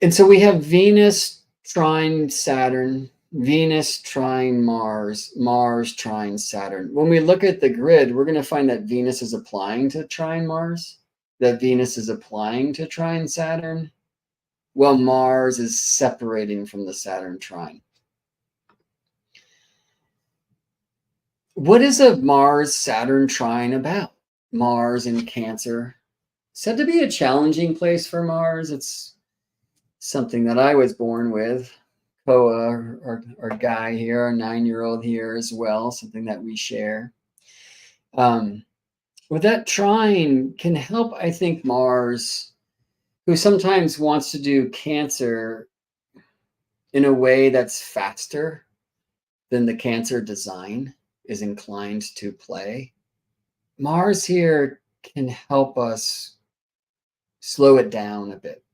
S1: And so we have Venus trine Saturn, Venus trine Mars, Mars trine Saturn. When we look at the grid, we're going to find that Venus is applying to trine Mars, that Venus is applying to trine Saturn, while Mars is separating from the Saturn trine. What is a Mars-Saturn trine about? Mars in Cancer. Said to be a challenging place for Mars. It's something that I was born with. Koa, our guy here, our 9-year-old here as well, something that we share. With that trine can help, I think, Mars, who sometimes wants to do Cancer in a way that's faster than the Cancer design is inclined to play. Mars here can help us slow it down a bit.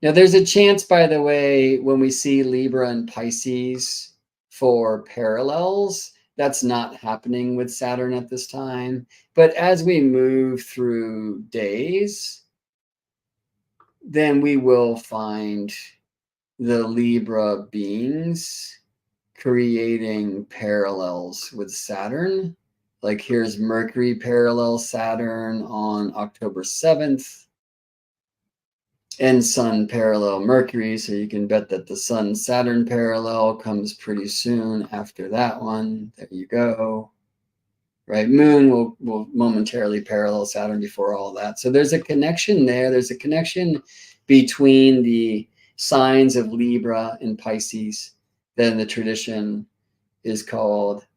S1: Now, there's a chance, by the way, when we see Libra and Pisces for parallels, that's not happening with Saturn at this time. But as we move through days, then we will find the Libra beings creating parallels with Saturn. Like here's Mercury parallel Saturn on October 7th. And Sun parallel Mercury, so you can bet that the Sun-Saturn parallel comes pretty soon after that one. There you go. Right, Moon will momentarily parallel Saturn before all that. So there's a connection there. There's a connection between the signs of Libra and Pisces that in the tradition is called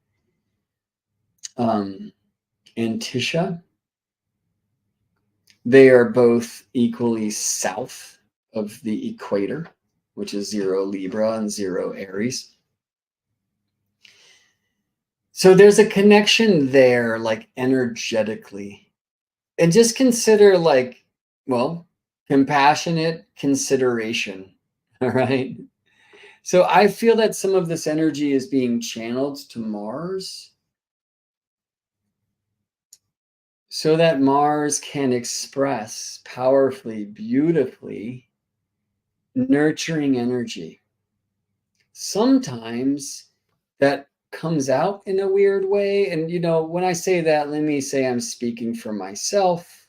S1: Antisha. They are both equally south of the equator, which is 0 Libra and 0 Aries. So there's a connection there, like energetically. And just consider like, well, compassionate consideration, all right? So I feel that some of this energy is being channeled to Mars, so that Mars can express powerfully, beautifully, nurturing energy. Sometimes that comes out in a weird way. And, you know, when I say that, let me say I'm speaking for myself.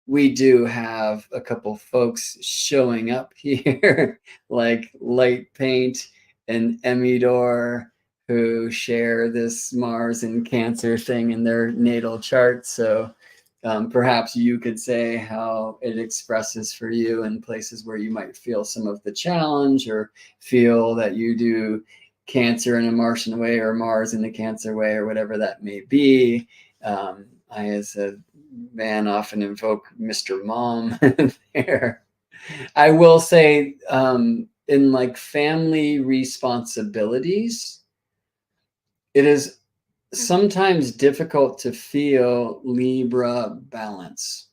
S1: We do have a couple folks showing up here, like Light Paint and Emidor, who share this Mars and Cancer thing in their natal chart. So perhaps you could say how it expresses for you in places where you might feel some of the challenge, or feel that you do Cancer in a Martian way or Mars in the Cancer way, or whatever that may be. I, as a man, often invoke Mr. Mom there. I will say in like family responsibilities, it is sometimes difficult to feel Libra balance.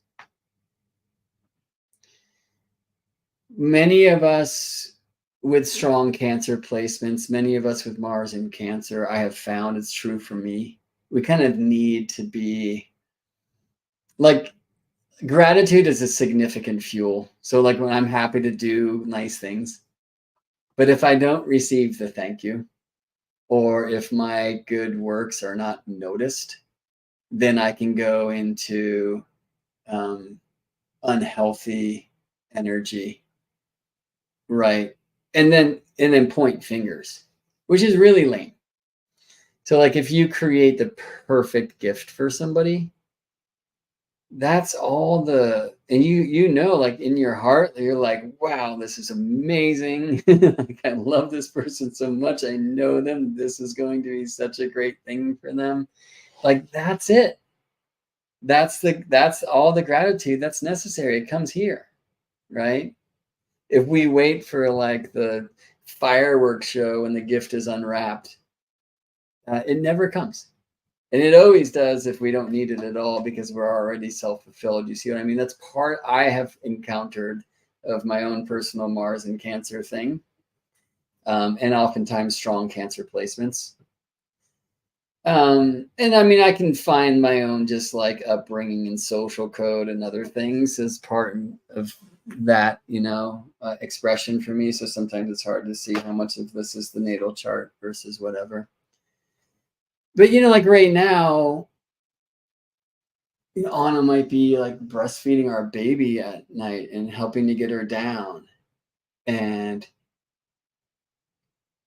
S1: Many of us with strong Cancer placements, many of us with Mars in Cancer, I have found it's true for me. We kind of need to be like, gratitude is a significant fuel. So like when I'm happy to do nice things, but if I don't receive the thank you, or if my good works are not noticed, then I can go into unhealthy energy, right? And then point fingers, which is really lame. So like if you create the perfect gift for somebody, that's all and you know, like in your heart, you're like, wow, this is amazing. Like, I love this person so much. I know them. This is going to be such a great thing for them. Like, that's it. That's all the gratitude that's necessary. It comes here, right? If we wait for like the fireworks show when the gift is unwrapped, it never comes. And it always does if we don't need it at all, because we're already self-fulfilled. You see what I mean? That's part I have encountered of my own personal Mars and Cancer thing. And oftentimes strong Cancer placements. And I mean, I can find my own just like upbringing and social code and other things as part of that, expression for me. So sometimes it's hard to see how much of this is the natal chart versus whatever. But like right now, Anna might be like breastfeeding our baby at night and helping to get her down, and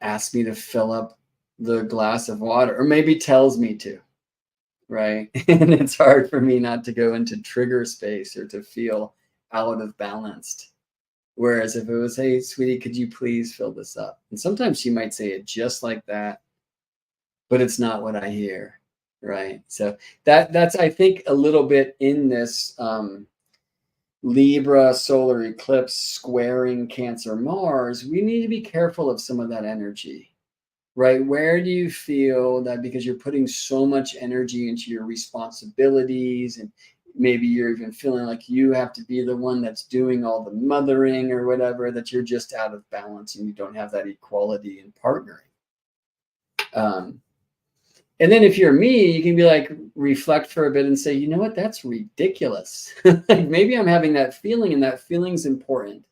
S1: ask me to fill up the glass of water, or maybe tells me to, right? And it's hard for me not to go into trigger space or to feel out of balanced. Whereas if it was, hey, sweetie, could you please fill this up? And sometimes she might say it just like that, but it's not what I hear, right? So that's, I think, a little bit in this Libra solar eclipse squaring Cancer Mars. We need to be careful of some of that energy, right? Where do you feel that because you're putting so much energy into your responsibilities, and maybe you're even feeling like you have to be the one that's doing all the mothering or whatever, that you're just out of balance and you don't have that equality in partnering. And then if you're me, you can be like, reflect for a bit and say, you know what, that's ridiculous. Like maybe I'm having that feeling, and that feeling's important.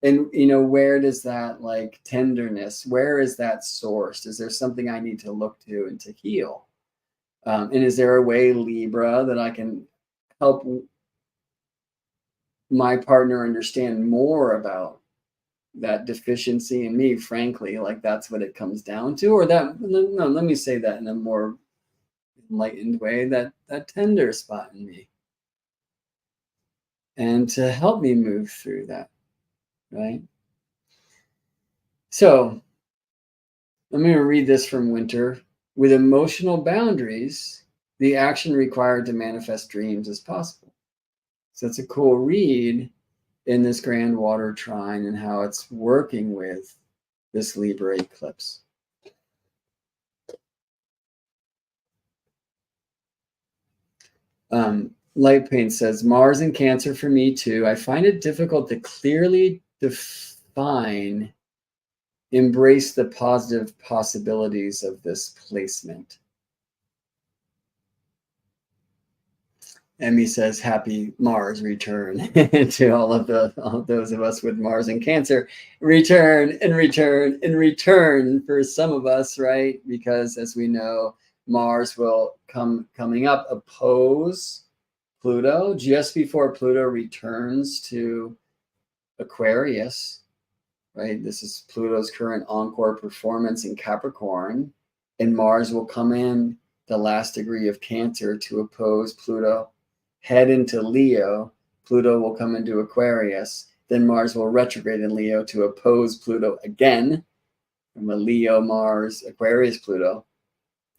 S1: And, where does that like tenderness, where is that sourced? Is there something I need to look to and to heal? And is there a way, Libra, that I can help my partner understand more about that deficiency in me? Frankly, like that's what it comes down to. Or that, no, let me say that in a more enlightened way, that tender spot in me, and to help me move through that, right? So I'm going to read this from Winter. With emotional boundaries, the action required to manifest dreams is possible. So it's a cool read in this grand water trine and how it's working with this Libra eclipse. Light Paint says, Mars in Cancer for me too. I find it difficult to clearly define, embrace the positive possibilities of this placement. Emmy says, happy Mars return to all of those of us with Mars and Cancer. Return and return and return for some of us, right? Because as we know, Mars will coming up oppose Pluto just before Pluto returns to Aquarius, right? This is Pluto's current encore performance in Capricorn, and Mars will come in the last degree of Cancer to oppose Pluto, head into Leo. Pluto will come into Aquarius. Then Mars will retrograde in Leo to oppose Pluto again, from a Leo, Mars, Aquarius, Pluto,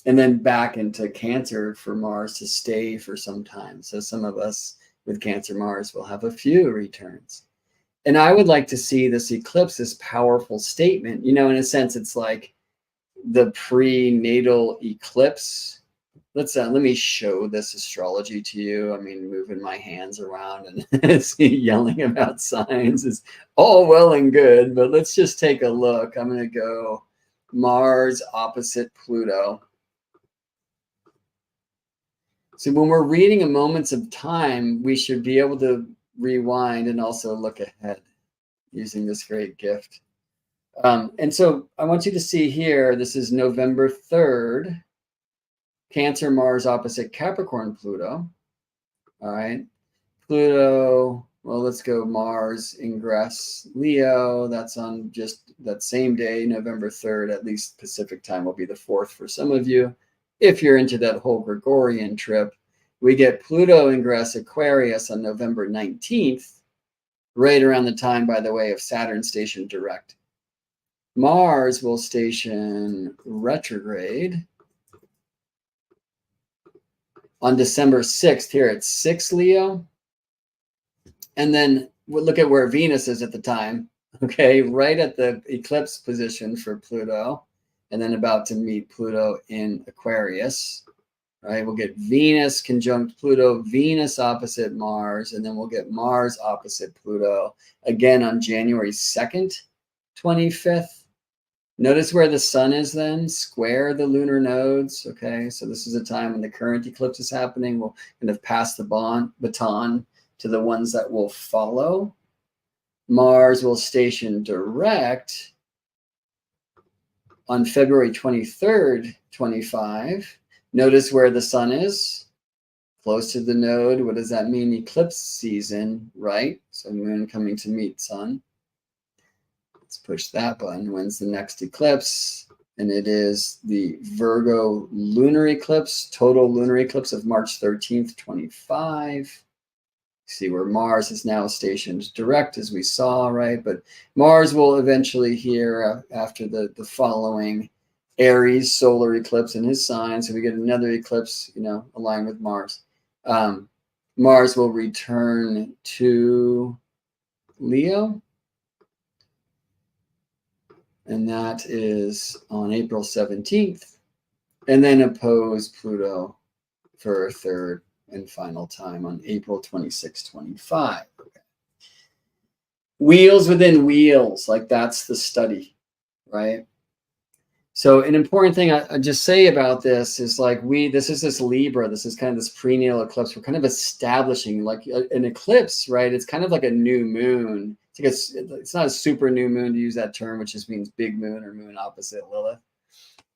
S1: and then back into Cancer for Mars to stay for some time. So some of us with Cancer Mars will have a few returns. And I would like to see this eclipse, this powerful statement. In a sense, it's like the prenatal eclipse let me show this astrology to you. I mean, moving my hands around and yelling about signs is all well and good, but let's just take a look. I'm going to go Mars opposite Pluto. So when we're reading a moments of time, we should be able to rewind and also look ahead using this great gift. And so I want you to see here, this is November 3rd, Cancer, Mars opposite Capricorn, Pluto. All right. Pluto, well, let's go Mars ingress Leo. That's on just that same day, November 3rd, at least Pacific time will be the 4th for some of you. If you're into that whole Gregorian trip, we get Pluto ingress Aquarius on November 19th, right around the time, by the way, of Saturn station direct. Mars will station retrograde on December 6th here at 6 Leo. And then we'll look at where Venus is at the time, okay, right at the eclipse position for Pluto, and then about to meet Pluto in Aquarius, right? We'll get Venus conjunct Pluto, Venus opposite Mars, and then we'll get Mars opposite Pluto again on January 2nd, 25th. Notice where the sun is then, square the lunar nodes, okay? So this is a time when the current eclipse is happening. We'll kind of pass the baton to the ones that will follow. Mars will station direct on February 23rd, 25. Notice where the sun is, close to the node. What does that mean? Eclipse season, right? So moon coming to meet sun. Let's push that button. When's the next eclipse? And it is the Virgo lunar eclipse, total lunar eclipse of March 13th, 25. See where Mars is now stationed direct, as we saw, right? But Mars will eventually here after the following Aries solar eclipse in his sign. So we get another eclipse, you know, aligned with Mars. Mars will return to Leo. And that is on April 17th. And then oppose Pluto for a third and final time on April 26, 25. Okay. Wheels within wheels, like that's the study, right? So an important thing I just say about this is like this is this Libra, this is kind of this prenatal eclipse. We're kind of establishing like an eclipse, right? It's kind of like a new moon. It's not a super new moon to use that term, which just means big moon or moon opposite Lilith.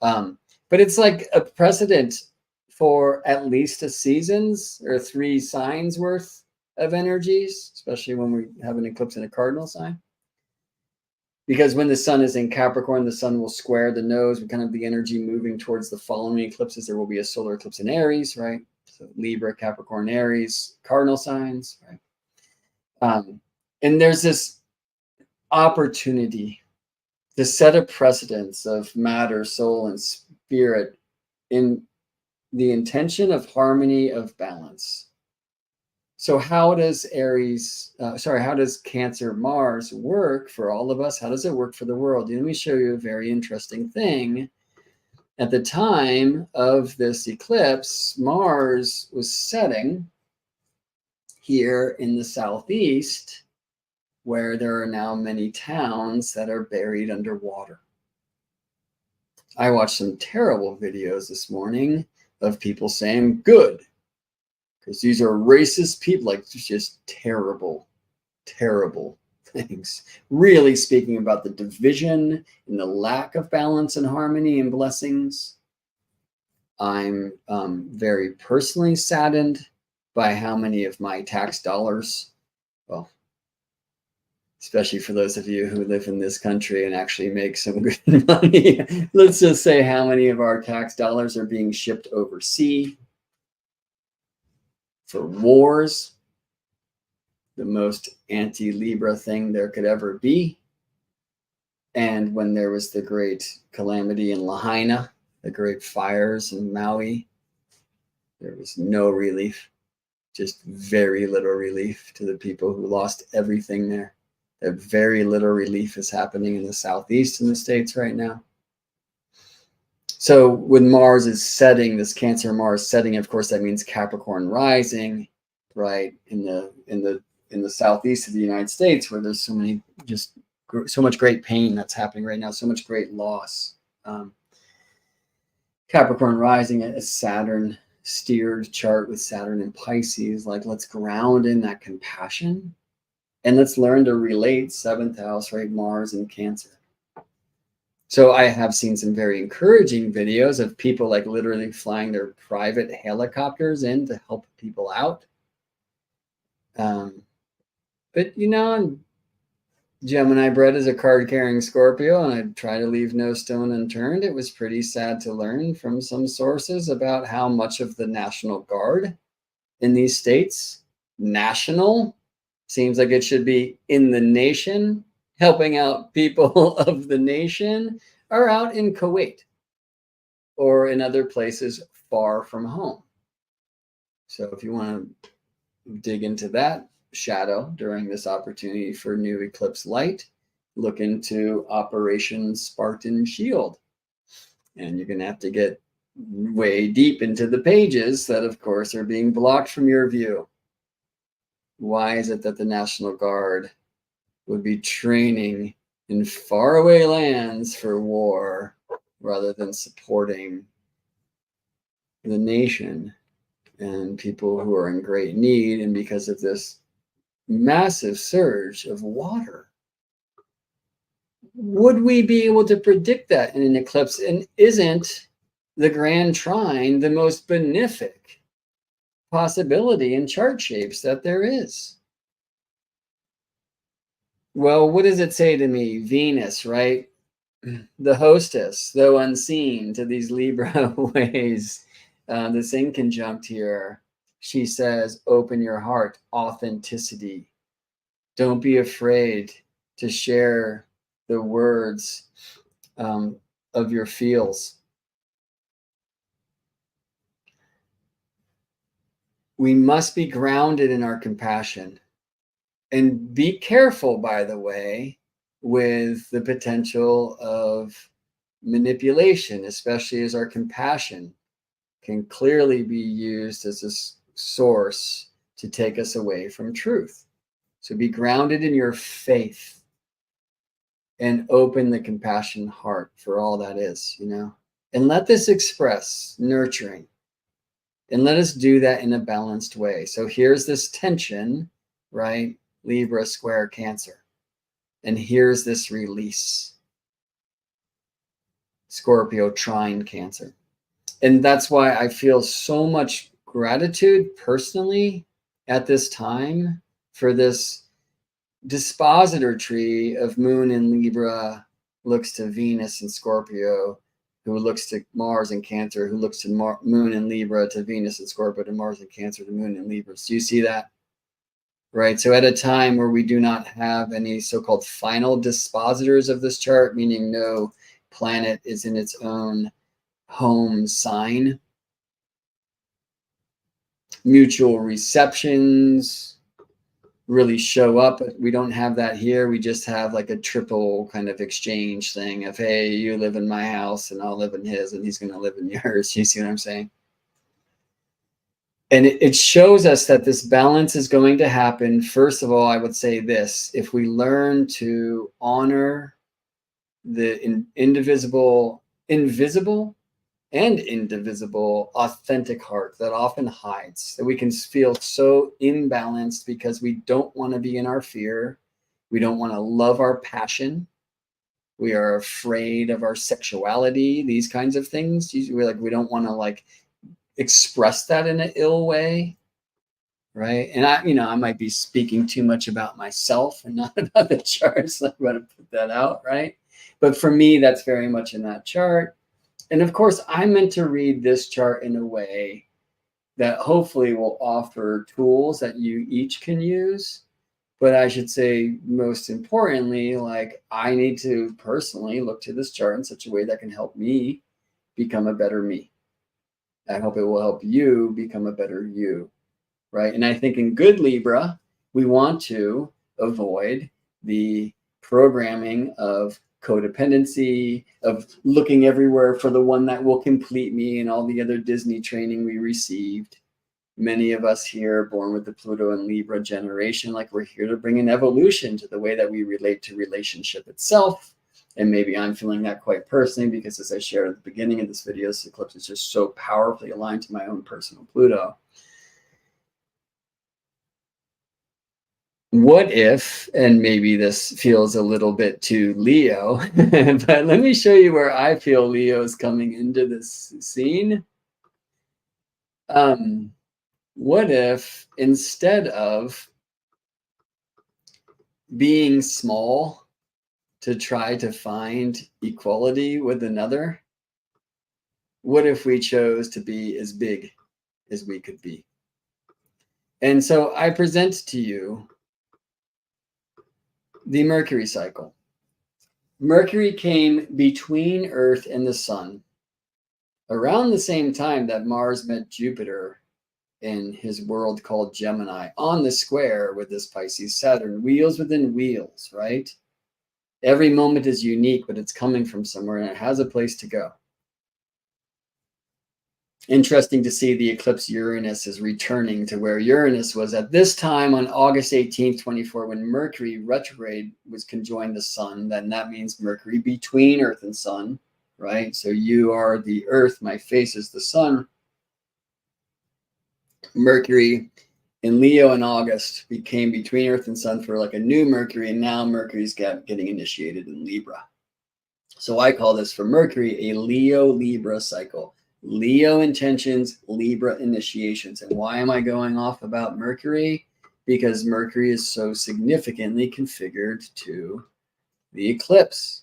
S1: But it's like a precedent for at least a season's or 3 signs worth of energies, especially when we have an eclipse in a cardinal sign. Because when the sun is in Capricorn, the sun will square the nodes with kind of the energy moving towards the following eclipses. There will be a solar eclipse in Aries, right? So Libra, Capricorn, Aries, cardinal signs, right? And there's this opportunity to set a precedence of matter, soul, and spirit in the intention of harmony, of balance. So how does how does Cancer Mars work for all of us? How does it work for the world? Let me show you a very interesting thing. At the time of this eclipse, Mars was setting here in the southeast, where there are now many towns that are buried underwater. I watched some terrible videos this morning of people saying good, because these are racist people, like just terrible, terrible things. Really speaking about the division and the lack of balance and harmony and blessings. I'm very personally saddened by how many of my tax dollars, well, especially for those of you who live in this country and actually make some good money, let's just say how many of our tax dollars are being shipped overseas for wars, the most anti-Libra thing there could ever be. And when there was the great calamity in Lahaina, the great fires in Maui, there was no relief, just very little relief to the people who lost everything there. Very little relief is happening in the southeast in the States right now. So when Mars is setting, this Cancer Mars setting, of course, that means Capricorn rising, right? In the southeast of the United States, where there's so much great pain that's happening right now, so much great loss. Capricorn rising, a Saturn steered chart with Saturn in Pisces, like let's ground in that compassion and let's learn to relate. 7th house, right? Mars in Cancer. So I have seen some very encouraging videos of people like literally flying their private helicopters in to help people out. But you know, I'm Gemini bred as a card-carrying Scorpio, and I try to leave no stone unturned. It was pretty sad to learn from some sources about how much of the National Guard in these states, national, seems like it should be in the nation, helping out people of the nation, are out in Kuwait or in other places far from home. So if you want to dig into that shadow during this opportunity for new eclipse light, look into Operation Spartan Shield. And you're going to have to get way deep into the pages that, of course, are being blocked from your view. Why is it that the National Guard would be training in faraway lands for war rather than supporting the nation and people who are in great need? And because of this massive surge of water, would we be able to predict that in an eclipse? And isn't the grand trine the most benefic possibility in chart shapes that there is? Well, what does it say to me? Venus, right? The hostess, though unseen to these Libra ways, this inconjunct here, she says, open your heart, authenticity. Don't be afraid to share the words of your feels. We must be grounded in our compassion. And be careful, by the way, with the potential of manipulation, especially as our compassion can clearly be used as a source to take us away from truth. So be grounded in your faith and open the compassion heart for all that is, you know, and let this express nurturing. And let us do that in a balanced way. So here's this tension, right? Libra square Cancer. And here's this release. Scorpio trine Cancer. And that's why I feel so much gratitude personally at this time for this dispositor tree of Moon in Libra looks to Venus in Scorpio, who looks to Mars in Cancer, who looks to Moon in Libra, to Venus in Scorpio, to Mars in Cancer, to Moon in Libra. So you see that? Right. So at a time where we do not have any so-called final dispositors of this chart, meaning no planet is in its own home sign, mutual receptions really show up. We don't have that here. We just have like a triple kind of exchange thing of, hey, you live in my house and I'll live in his and he's going to live in yours. You see what I'm saying? And it shows us that this balance is going to happen. First of all, I would say this: if we learn to honor the invisible and indivisible authentic heart that often hides, that we can feel so imbalanced because we don't want to be in our fear. We don't want to love our passion. We are afraid of our sexuality, these kinds of things. We don't want to express that in an ill way, right? And I might be speaking too much about myself and not about the charts. I'm going to put that out, right? But for me, that's very much in that chart. And of course, I'm meant to read this chart in a way that hopefully will offer tools that you each can use. But I should say, most importantly, I need to personally look to this chart in such a way that can help me become a better me. I hope it will help you become a better you, right? And I think in good Libra, we want to avoid the programming of codependency, of looking everywhere for the one that will complete me, and all the other Disney training we received. Many of us here born with the Pluto and Libra generation, like we're here to bring an evolution to the way that we relate to relationship itself. And maybe I'm feeling that quite personally because, as I shared at the beginning of this video, this eclipse is just so powerfully aligned to my own personal Pluto. What if, and maybe this feels a little bit too Leo, but let me show you where I feel Leo is coming into this scene. What if instead of being small to try to find equality with another, what if we chose to be as big as we could be? And so I present to you the Mercury cycle. Mercury came between Earth and the Sun around the same time that Mars met Jupiter in his world called Gemini, on the square with this Pisces Saturn, wheels within wheels, right? Every moment is unique, but it's coming from somewhere and it has a place to go. Interesting to see the eclipse Uranus is returning to where Uranus was at this time on August 18th, 24, when Mercury retrograde was conjoined the Sun. Then that means Mercury between Earth and Sun, right? So you are the Earth, my face is the Sun. Mercury in Leo in August became between Earth and Sun for like a new Mercury, and now Mercury's getting initiated in Libra. So I call this for Mercury a Leo-Libra cycle. Leo intentions, Libra initiations. And why am I going off about Mercury? Because Mercury is so significantly configured to the eclipse.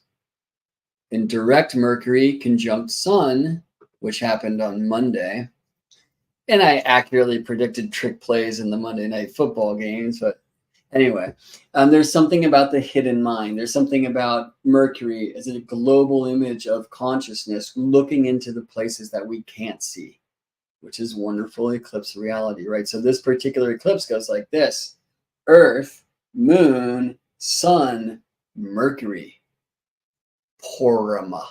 S1: In direct Mercury conjunct Sun, which happened on Monday, and I accurately predicted trick plays in the Monday Night Football games. But anyway, there's something about the hidden mind. There's something about Mercury as a global image of consciousness looking into the places that we can't see, which is wonderful eclipse reality, right? So this particular eclipse goes like this: Earth, Moon, Sun, Mercury, Porama.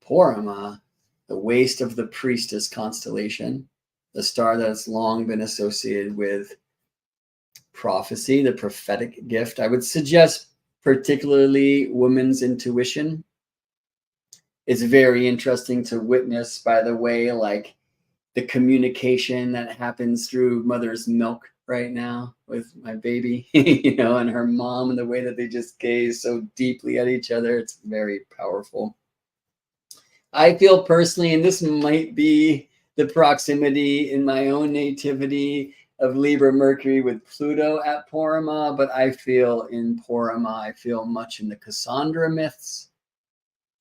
S1: Porama, the waist of the priestess constellation, the star that's long been associated with prophecy, the prophetic gift. I would suggest particularly women's intuition. It's very interesting to witness, by the way, like the communication that happens through mother's milk right now with my baby, you know, and her mom, and the way that they just gaze so deeply at each other. It's very powerful. I feel personally, and this might be the proximity in my own nativity of Libra Mercury with Pluto at Porama, but I feel in Porama, I feel much in the Cassandra myths,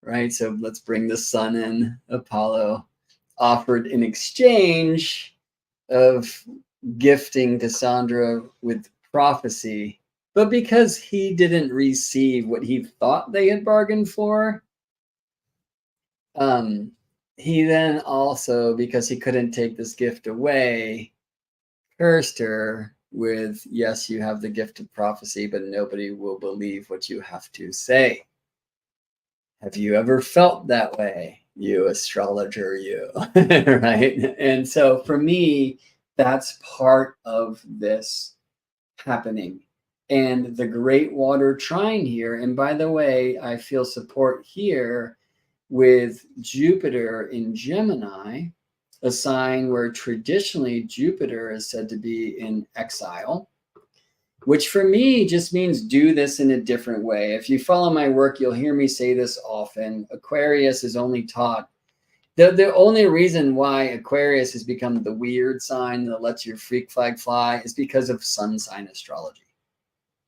S1: right? So let's bring the sun in. Apollo offered in exchange of gifting Cassandra with prophecy, but because he didn't receive what he thought they had bargained for, he then also, because he couldn't take this gift away, cursed her with, yes, you have the gift of prophecy, but nobody will believe what you have to say. Have you ever felt that way, you astrologer, you? Right? And so for me, that's part of this happening. And the great water trine here, and by the way, I feel support here with Jupiter in Gemini, a sign where traditionally Jupiter is said to be in exile, which for me just means do this in a different way. If you follow my work, you'll hear me say this often. Aquarius is only taught. The only reason why Aquarius has become the weird sign that lets your freak flag fly is because of sun sign astrology.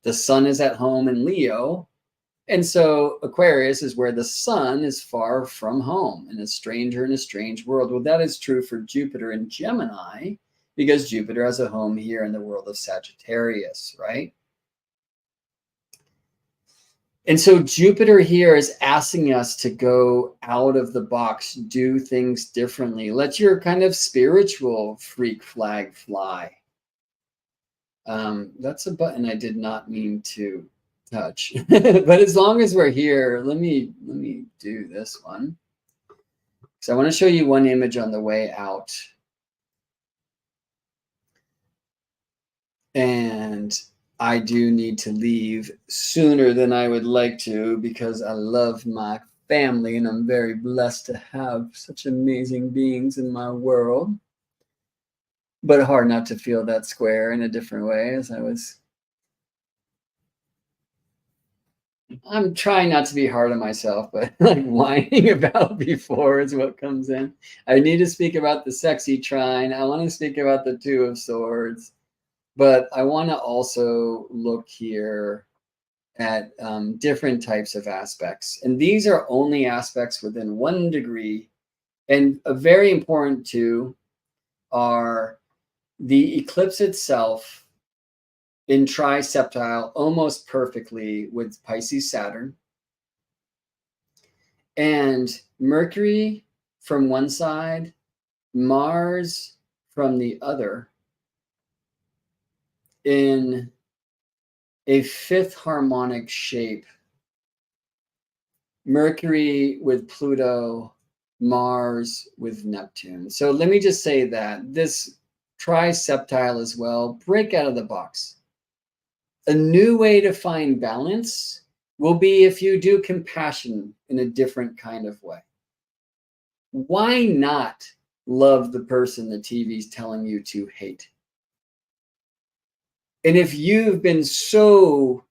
S1: The sun is at home in Leo, and so Aquarius is where the sun is far from home and a stranger in a strange world. Well, that is true for Jupiter in Gemini because Jupiter has a home here in the world of Sagittarius, right? And so Jupiter here is asking us to go out of the box, do things differently. Let your kind of spiritual freak flag fly. That's a button I did not mean to touch. But as long as we're here, let me do this one. So I want to show you one image on the way out. And I do need to leave sooner than I would like to because I love my family and I'm very blessed to have such amazing beings in my world. But hard not to feel that square in a different way as I'm trying not to be hard on myself, but like whining about before is what comes in. I need to speak about the sexy trine. I want to speak about the Two of Swords, but I want to also look here at different types of aspects. And these are only aspects within 1 degree. And very important too are the eclipse itself in triseptile almost perfectly with Pisces Saturn, and Mercury from one side, Mars from the other, in a 5th harmonic shape. Mercury with Pluto, Mars with Neptune. So let me just say that this triseptile as well, break out of the box. A new way to find balance will be if you do compassion in a different kind of way. Why not love the person the TV's telling you to hate? And if you've been so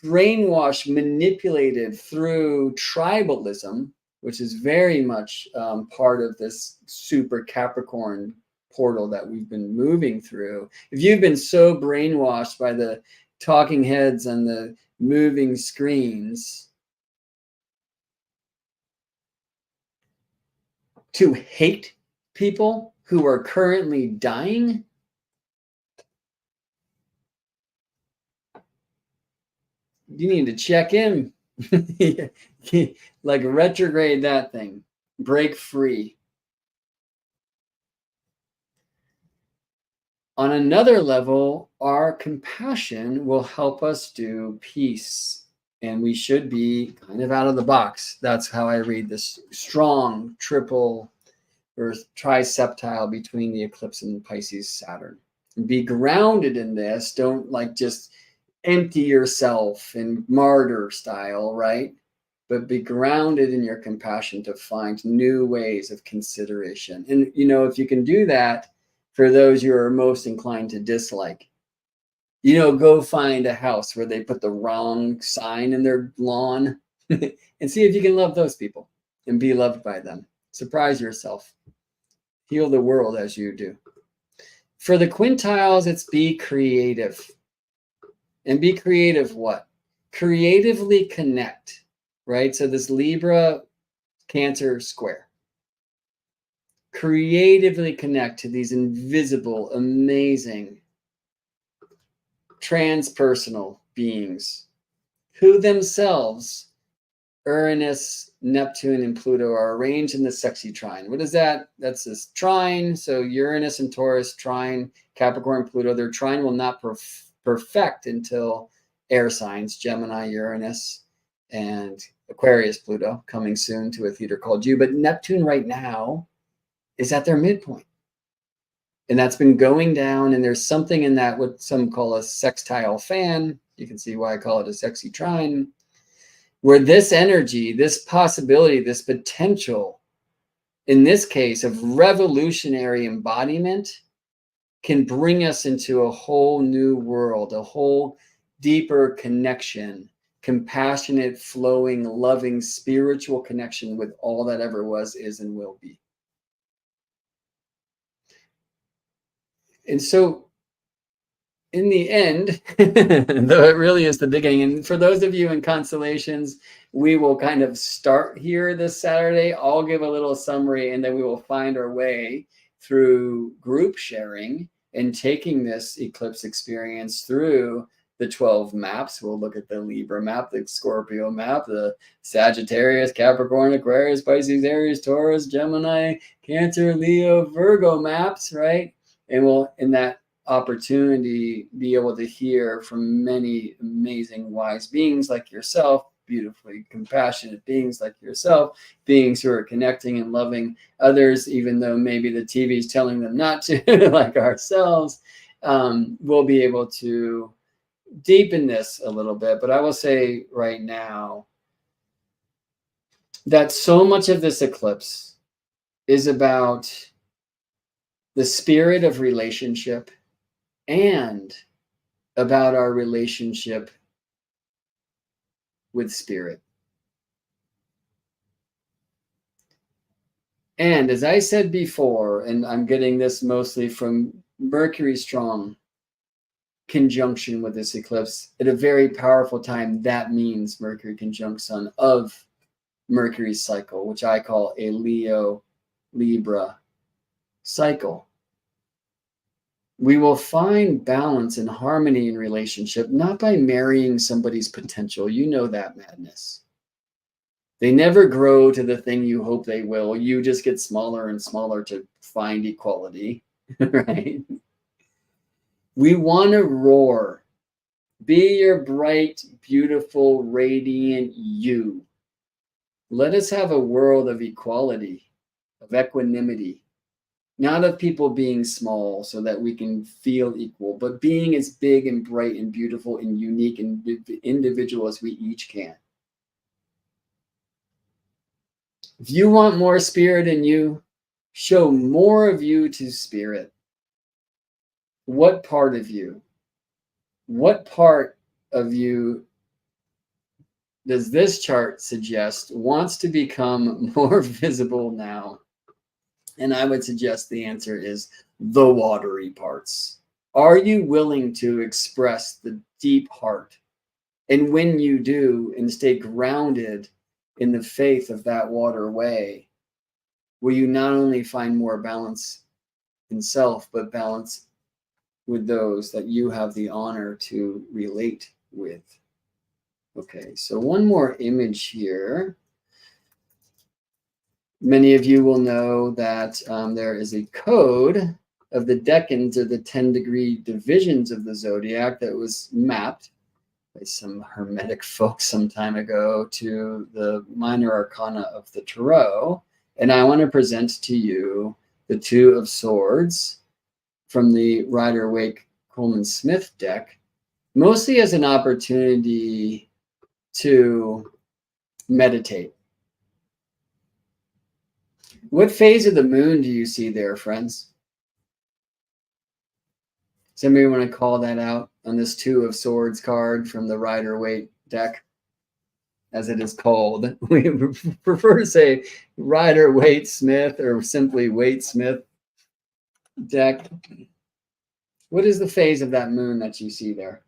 S1: brainwashed, manipulated through tribalism, which is very much part of this super Capricorn portal that we've been moving through, if you've been so brainwashed by the talking heads and the moving screens to hate people who are currently dying, you need to check in. Like retrograde that thing, break free. On another level, our compassion will help us do peace, and we should be kind of out of the box. That's how I read this strong triple or triseptile between the eclipse and Pisces Saturn. And be grounded in this. Don't like just empty yourself in martyr style, right? But be grounded in your compassion to find new ways of consideration. And, you know, if you can do that, for those you are most inclined to dislike, you know, go find a house where they put the wrong sign in their lawn and see if you can love those people and be loved by them. Surprise yourself. Heal the world as you do. For the quintiles, it's be creative. And be creative what? Creatively connect, right? So this Libra Cancer square. Creatively connect to these invisible, amazing, transpersonal beings who themselves, Uranus, Neptune, and Pluto, are arranged in the sexy trine. What is that? That's this trine. So Uranus and Taurus, trine, Capricorn, Pluto. Their trine will not perfect until air signs, Gemini, Uranus, and Aquarius, Pluto, coming soon to a theater called You. But Neptune right now is at their midpoint. And that's been going down, and there's something in that what some call a sextile fan. You can see why I call it a sexy trine, where this energy, this possibility, this potential, in this case of revolutionary embodiment, can bring us into a whole new world, a whole deeper connection, compassionate, flowing, loving, spiritual connection with all that ever was, is, and will be. And so in the end, though it really is the beginning, and for those of you in constellations, we will kind of start here this Saturday. I'll give a little summary, and then we will find our way through group sharing and taking this eclipse experience through the 12 maps. We'll look at the Libra map, the Scorpio map, the Sagittarius, Capricorn, Aquarius, Pisces, Aries, Taurus, Gemini, Cancer, Leo, Virgo maps, right? And we'll, in that opportunity be able to hear from many amazing wise beings like yourself, beautifully compassionate beings like yourself, beings who are connecting and loving others, even though maybe the TV is telling them not to, like ourselves. We'll be able to deepen this a little bit. But I will say right now that so much of this eclipse is about the spirit of relationship and about our relationship with spirit. And as I said before, and I'm getting this mostly from Mercury strong conjunction with this eclipse at a very powerful time, that means Mercury conjunct Sun of Mercury's cycle, which I call a Leo Libra cycle. We will find balance and harmony in relationship, not by marrying somebody's potential. You know that madness. They never grow to the thing you hope they will. You just get smaller and smaller to find equality, right? We want to roar. Be your bright, beautiful, radiant you. Let us have a world of equality, of equanimity. Not of people being small so that we can feel equal, but being as big and bright and beautiful and unique and individual as we each can. If you want more spirit in you, show more of you to spirit. What part of you? What part of you does this chart suggest wants to become more visible now? And I would suggest the answer is the watery parts. Are you willing to express the deep heart? And when you do, and stay grounded in the faith of that waterway, will you not only find more balance in self, but balance with those that you have the honor to relate with? Okay, so one more image here. Many of you will know that there is a code of the decans, or the 10-degree divisions of the zodiac, that was mapped by some Hermetic folks some time ago to the minor arcana of the Tarot. And I want to present to you the Two of Swords from the Rider-Waite-Coleman-Smith deck, mostly as an opportunity to meditate. What phase of the moon do you see there, friends? Does anybody want to call that out on this Two of Swords card from the Rider-Waite deck, as it is called? We prefer to say Rider-Waite-Smith or simply Waite-Smith deck. What is the phase of that moon that you see there?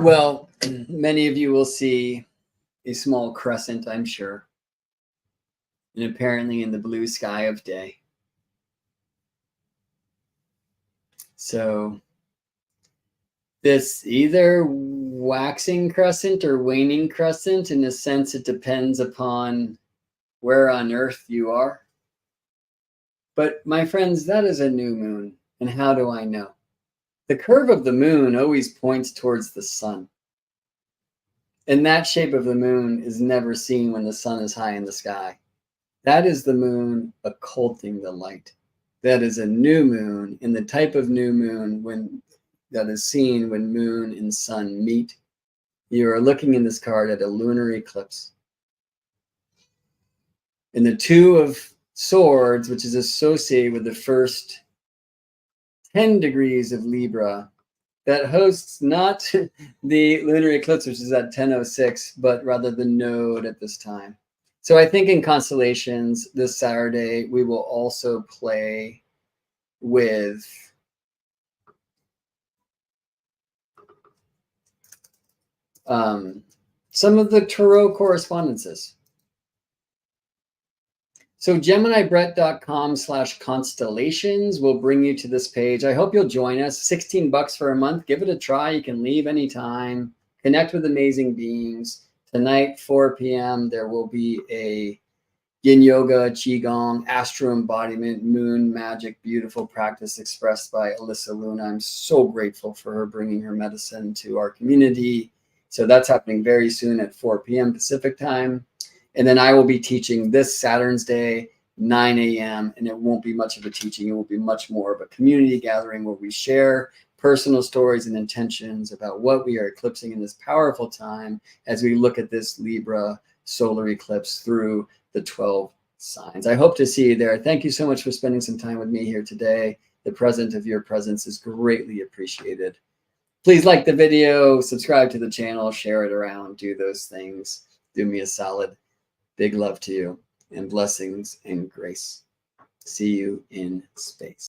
S1: Well, many of you will see a small crescent, I'm sure, and apparently in the blue sky of day. So this either waxing crescent or waning crescent, in a sense, it depends upon where on earth you are. But my friends, that is a new moon. And how do I know? The curve of the moon always points towards the sun. And that shape of the moon is never seen when the sun is high in the sky. That is the moon occulting the light. That is a new moon, and the type of new moon that is seen when moon and sun meet. You are looking in this card at a lunar eclipse. And the Two of Swords, which is associated with the first 10 degrees of Libra, that hosts not the lunar eclipse, which is at 10:06, but rather the node at this time. So I think in constellations this Saturday, we will also play with some of the Tarot correspondences. So GeminiBrett.com/constellations will bring you to this page. I hope you'll join us. 16 bucks for a month. Give it a try. You can leave anytime. Connect with amazing beings. Tonight, 4 p.m., there will be a Yin Yoga, Qigong, Astro Embodiment, Moon Magic, beautiful practice expressed by Alyssa Luna. I'm so grateful for her bringing her medicine to our community. So that's happening very soon at 4 p.m. Pacific time. And then I will be teaching this Saturn's Day, 9 a.m. And it won't be much of a teaching. It will be much more of a community gathering where we share personal stories and intentions about what we are eclipsing in this powerful time as we look at this Libra solar eclipse through the 12 signs. I hope to see you there. Thank you so much for spending some time with me here today. The present of your presence is greatly appreciated. Please like the video, subscribe to the channel, share it around, do those things. Do me a solid. Big love to you and blessings and grace. See you in space.